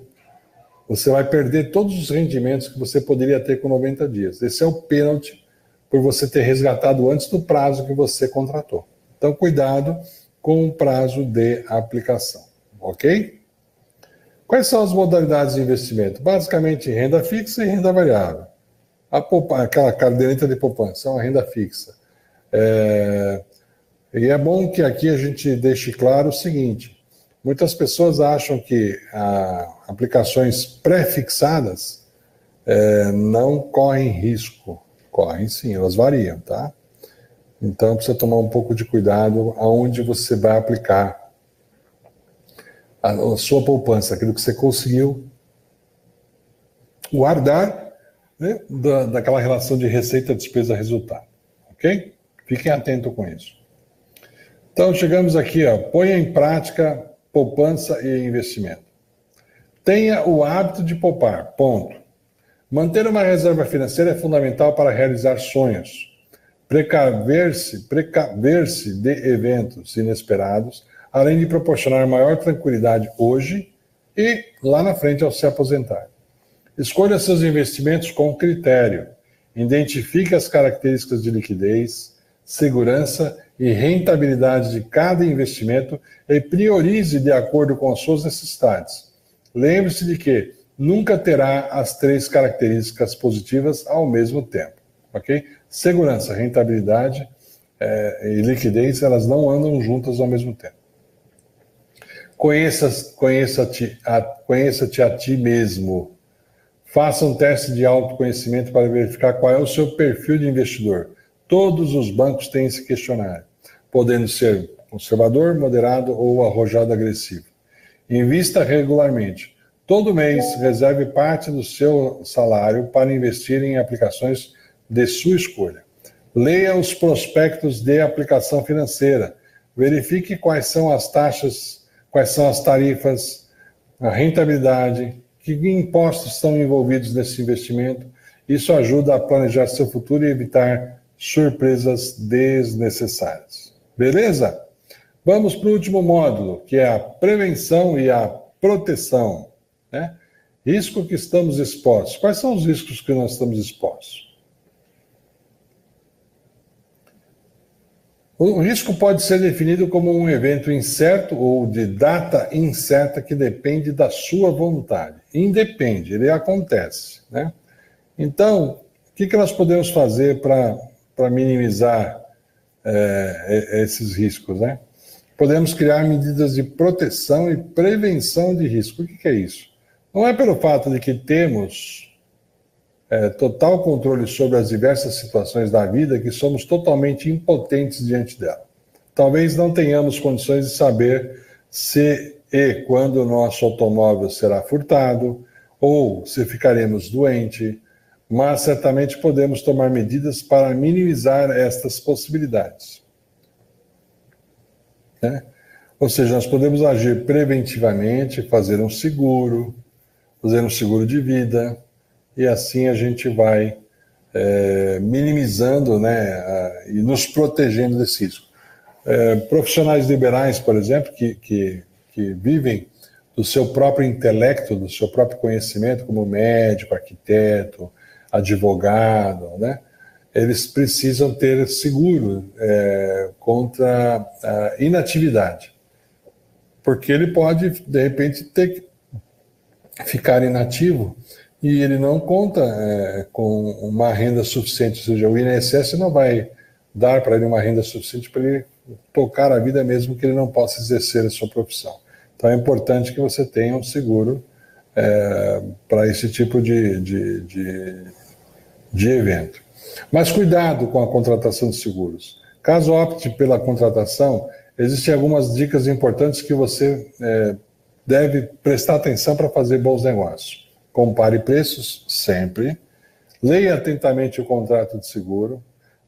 Você vai perder todos os rendimentos que você poderia ter com 90 dias. Esse é o pênalti por você ter resgatado antes do prazo que você contratou. Então, cuidado com o prazo de aplicação, ok? Quais são as modalidades de investimento? Basicamente, renda fixa e renda variável. Aquela caderneta de poupança é uma renda fixa. E é bom que aqui a gente deixe claro o seguinte: muitas pessoas acham que aplicações pré-fixadas não correm risco. Correm sim, elas variam, tá? Então precisa tomar um pouco de cuidado aonde você vai aplicar a sua poupança, aquilo que você conseguiu guardar, né, daquela relação de receita, despesa, resultado. Ok? Fiquem atentos com isso. Então chegamos aqui, ponha em prática poupança e investimento. Tenha o hábito de poupar, ponto. Manter uma reserva financeira é fundamental para realizar sonhos. Precaver-se de eventos inesperados, além de proporcionar maior tranquilidade hoje e lá na frente ao se aposentar. Escolha seus investimentos com critério. Identifique as características de liquidez, segurança e rentabilidade de cada investimento e priorize de acordo com as suas necessidades. Lembre-se de que nunca terá as 3 características positivas ao mesmo tempo, ok? Segurança, rentabilidade e liquidez, elas não andam juntas ao mesmo tempo. Conheça-te a ti mesmo. Faça um teste de autoconhecimento para verificar qual é o seu perfil de investidor. Todos os bancos têm esse questionário, podendo ser conservador, moderado ou arrojado agressivo. Invista regularmente. Todo mês, reserve parte do seu salário para investir em aplicações de sua escolha. Leia os prospectos de aplicação financeira. Verifique quais são as taxas, quais são as tarifas, a rentabilidade, que impostos estão envolvidos nesse investimento Isso ajuda a planejar seu futuro e evitar surpresas desnecessárias. Beleza? Vamos para o último módulo, que é a prevenção e a proteção, né? Risco que estamos expostos. Quais são os riscos que nós estamos expostos? O risco pode ser definido como um evento incerto ou de data incerta que depende da sua vontade. Independe, ele acontece, né? Então, o que nós podemos fazer para minimizar esses riscos, né? Podemos criar medidas de proteção e prevenção de risco. O que é isso? Não é pelo fato de que temos total controle sobre as diversas situações da vida que somos totalmente impotentes diante dela. Talvez não tenhamos condições de saber se e quando o nosso automóvel será furtado ou se ficaremos doentes, mas certamente podemos tomar medidas para minimizar estas possibilidades. Né? Ou seja, nós podemos agir preventivamente, fazer um seguro de vida, e assim a gente vai minimizando, né, e nos protegendo desse risco. Profissionais liberais, por exemplo, que vivem do seu próprio intelecto, do seu próprio conhecimento, como médico, arquiteto, advogado, né, eles precisam ter seguro contra a inatividade, porque ele pode, de repente, ter que ficar inativo e ele não conta com uma renda suficiente, ou seja, o INSS não vai dar para ele uma renda suficiente para ele tocar a vida mesmo que ele não possa exercer a sua profissão. Então é importante que você tenha um seguro para esse tipo de evento. Mas cuidado com a contratação de seguros. Caso opte pela contratação, existem algumas dicas importantes que você deve prestar atenção para fazer bons negócios. Compare preços sempre, leia atentamente o contrato de seguro,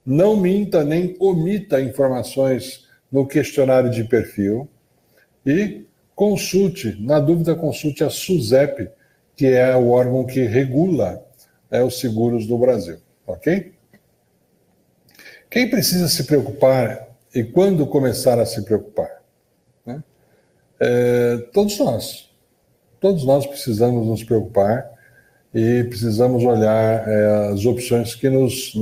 não minta nem omita informações no questionário de perfil e consulte, na dúvida, consulte a SUSEP, que é o órgão que regula os seguros do Brasil, ok? Quem precisa se preocupar e quando começar a se preocupar? Né? Todos nós. Todos nós precisamos nos preocupar e precisamos olhar as opções que nos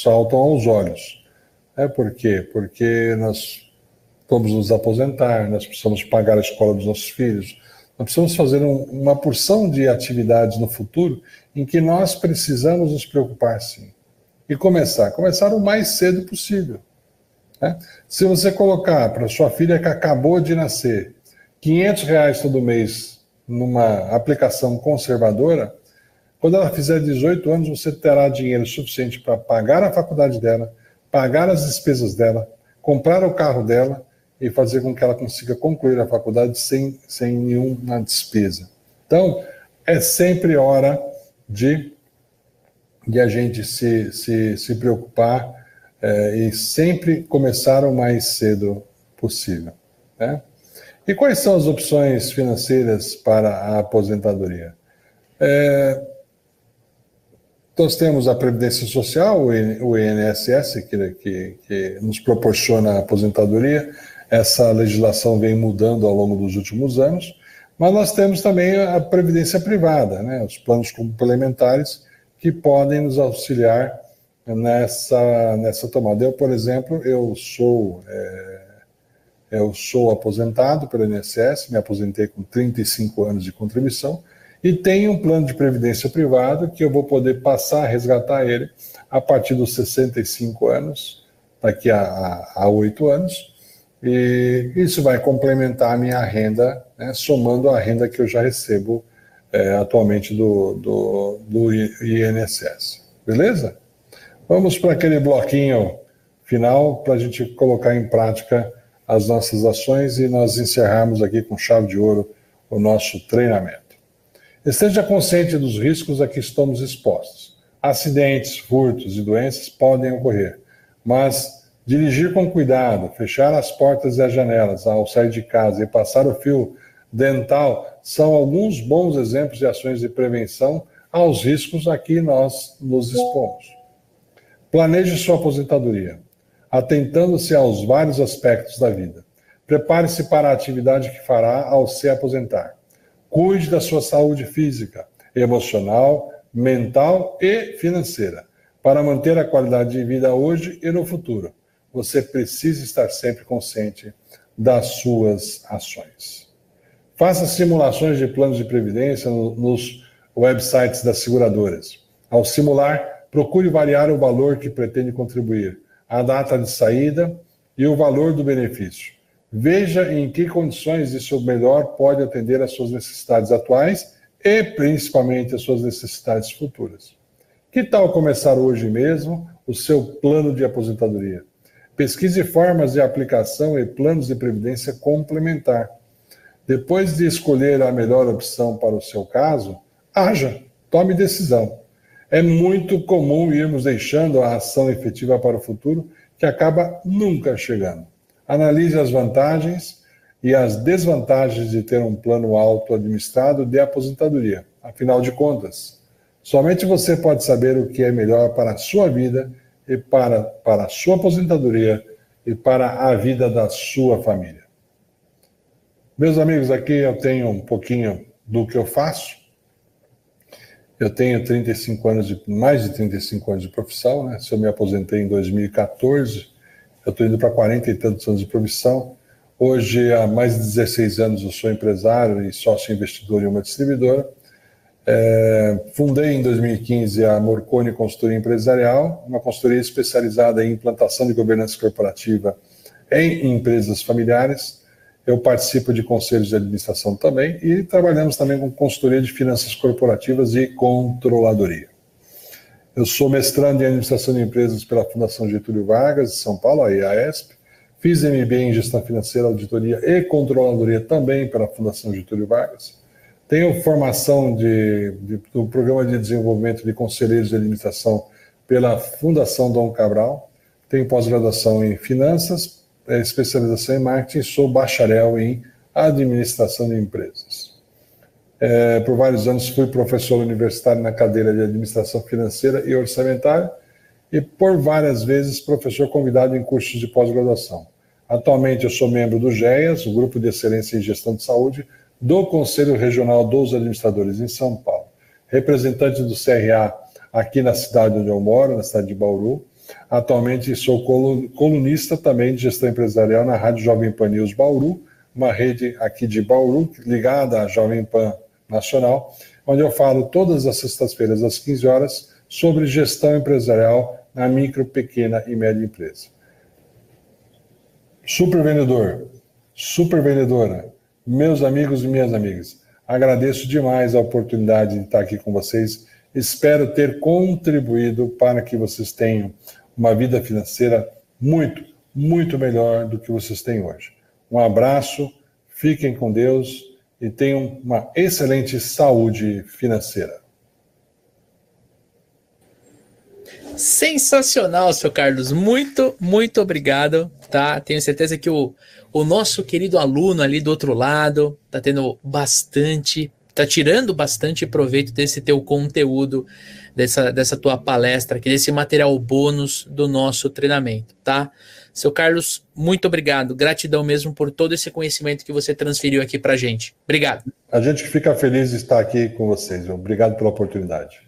saltam aos olhos. Por quê? Porque nós vamos nos aposentar, nós precisamos pagar a escola dos nossos filhos, nós precisamos fazer uma porção de atividades no futuro em que nós precisamos nos preocupar, sim. E começar o mais cedo possível. Né? Se você colocar para sua filha que acabou de nascer R$500 todo mês numa aplicação conservadora, quando ela fizer 18 anos, você terá dinheiro suficiente para pagar a faculdade dela, pagar as despesas dela, comprar o carro dela e fazer com que ela consiga concluir a faculdade sem nenhuma despesa. Então, é sempre hora de a gente se preocupar e sempre começar o mais cedo possível. Né? E quais são as opções financeiras para a aposentadoria? Nós temos a Previdência Social, o INSS, que nos proporciona a aposentadoria. Essa legislação vem mudando ao longo dos últimos anos, mas nós temos também a Previdência Privada, né? Os planos complementares que podem nos auxiliar nessa tomada. Eu, por exemplo, eu sou aposentado pelo INSS, me aposentei com 35 anos de contribuição e tenho um plano de previdência privado que eu vou poder passar a resgatar ele a partir dos 65 anos, daqui a 8 anos, e isso vai complementar a minha renda, né, somando a renda que eu já recebo atualmente do INSS. Beleza? Vamos para aquele bloquinho final para a gente colocar em prática as nossas ações e nós encerrarmos aqui com chave de ouro o nosso treinamento. Esteja consciente dos riscos a que estamos expostos. Acidentes, furtos e doenças podem ocorrer, mas dirigir com cuidado, fechar as portas e as janelas ao sair de casa e passar o fio dental são alguns bons exemplos de ações de prevenção aos riscos a que nós nos expomos. Planeje sua aposentadoria, atentando-se aos vários aspectos da vida. Prepare-se para a atividade que fará ao se aposentar. Cuide da sua saúde física, emocional, mental e financeira. Para manter a qualidade de vida hoje e no futuro, você precisa estar sempre consciente das suas ações. Faça simulações de planos de previdência nos websites das seguradoras. Ao simular, procure variar o valor que pretende contribuir, a data de saída e o valor do benefício. Veja em que condições isso melhor pode atender às suas necessidades atuais e principalmente às suas necessidades futuras. Que tal começar hoje mesmo o seu plano de aposentadoria? Pesquise formas de aplicação e planos de previdência complementar. Depois de escolher a melhor opção para o seu caso, haja, tome decisão. É muito comum irmos deixando a ação efetiva para o futuro, que acaba nunca chegando. Analise as vantagens e as desvantagens de ter um plano auto-administrado de aposentadoria. Afinal de contas, somente você pode saber o que é melhor para a sua vida e para a sua aposentadoria e para a vida da sua família. Meus amigos, aqui eu tenho um pouquinho do que eu faço. Eu tenho mais de 35 anos de profissão, né? Se eu me aposentei em 2014, eu estou indo para 40 e tantos anos de profissão. Hoje, há mais de 16 anos, eu sou empresário e sócio investidor em uma distribuidora. Fundei em 2015 a Morconi Consultoria Empresarial, uma consultoria especializada em implantação de governança corporativa em empresas familiares. Eu participo de conselhos de administração também e trabalhamos também com consultoria de finanças corporativas e controladoria. Eu sou mestrando em administração de empresas pela Fundação Getúlio Vargas, de São Paulo, a IAESP. Fiz MBA em gestão financeira, auditoria e controladoria também pela Fundação Getúlio Vargas. Tenho formação do Programa de Desenvolvimento de Conselheiros de Administração pela Fundação Dom Cabral. Tenho pós-graduação em Finanças, especialização em Marketing e sou bacharel em Administração de Empresas. Por vários anos fui professor universitário na cadeira de Administração Financeira e Orçamentária e por várias vezes professor convidado em cursos de pós-graduação. Atualmente eu sou membro do GEAS, o Grupo de Excelência em Gestão de Saúde, do Conselho Regional dos Administradores em São Paulo. Representante do CRA aqui na cidade onde eu moro, na cidade de Bauru. Atualmente sou colunista também de gestão empresarial na Rádio Jovem Pan News Bauru, uma rede aqui de Bauru, ligada à Jovem Pan Nacional, onde eu falo todas as sextas-feiras às 15 horas sobre gestão empresarial na micro, pequena e média empresa. Super vendedor, super vendedora, meus amigos e minhas amigas, agradeço demais a oportunidade de estar aqui com vocês. Espero ter contribuído para que vocês tenham uma vida financeira muito, muito melhor do que vocês têm hoje. Um abraço, fiquem com Deus e tenham uma excelente saúde financeira. Sensacional, seu Carlos. Muito, muito obrigado, tá? Tenho certeza que o nosso querido aluno ali do outro lado tá tendo bastante, tá tirando bastante proveito desse teu conteúdo, dessa tua palestra aqui, desse material bônus do nosso treinamento, tá? Seu Carlos, muito obrigado. Gratidão mesmo por todo esse conhecimento que você transferiu aqui pra gente. Obrigado. A gente fica feliz de estar aqui com vocês. Obrigado pela oportunidade.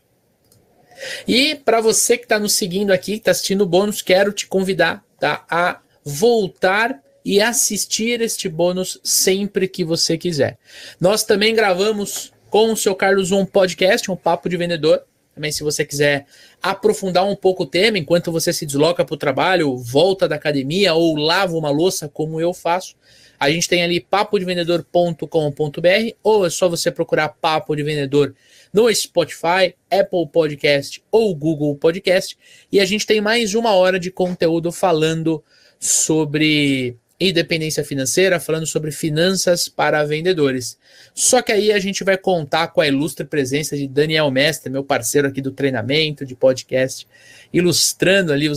E para você que está nos seguindo aqui, que está assistindo o bônus, quero te convidar, tá, a voltar e assistir este bônus sempre que você quiser. Nós também gravamos com o seu Carlos um podcast, um Papo de Vendedor. Também, se você quiser aprofundar um pouco o tema, enquanto você se desloca para o trabalho, volta da academia ou lava uma louça, como eu faço, a gente tem ali papodevendedor.com.br, ou é só você procurar Papo de Vendedor no Spotify, Apple Podcast ou Google Podcast. E a gente tem mais 1 hora de conteúdo falando sobre independência financeira, falando sobre finanças para vendedores. Só que aí a gente vai contar com a ilustre presença de Daniel Mestre, meu parceiro aqui do treinamento de podcast, ilustrando ali,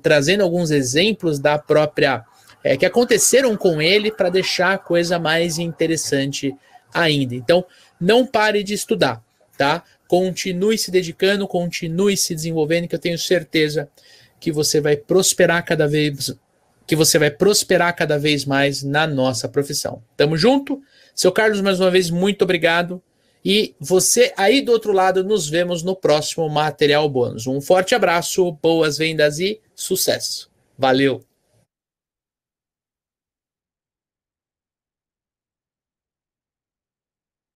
trazendo alguns exemplos da própria, que aconteceram com ele para deixar a coisa mais interessante ainda. Então, não pare de estudar, tá? continue se dedicando, continue se desenvolvendo, que eu tenho certeza que você vai prosperar cada vez mais na nossa profissão. Tamo junto? Seu Carlos, mais uma vez, muito obrigado. E você aí do outro lado, nos vemos no próximo Material Bônus. Um forte abraço, boas vendas e sucesso. Valeu!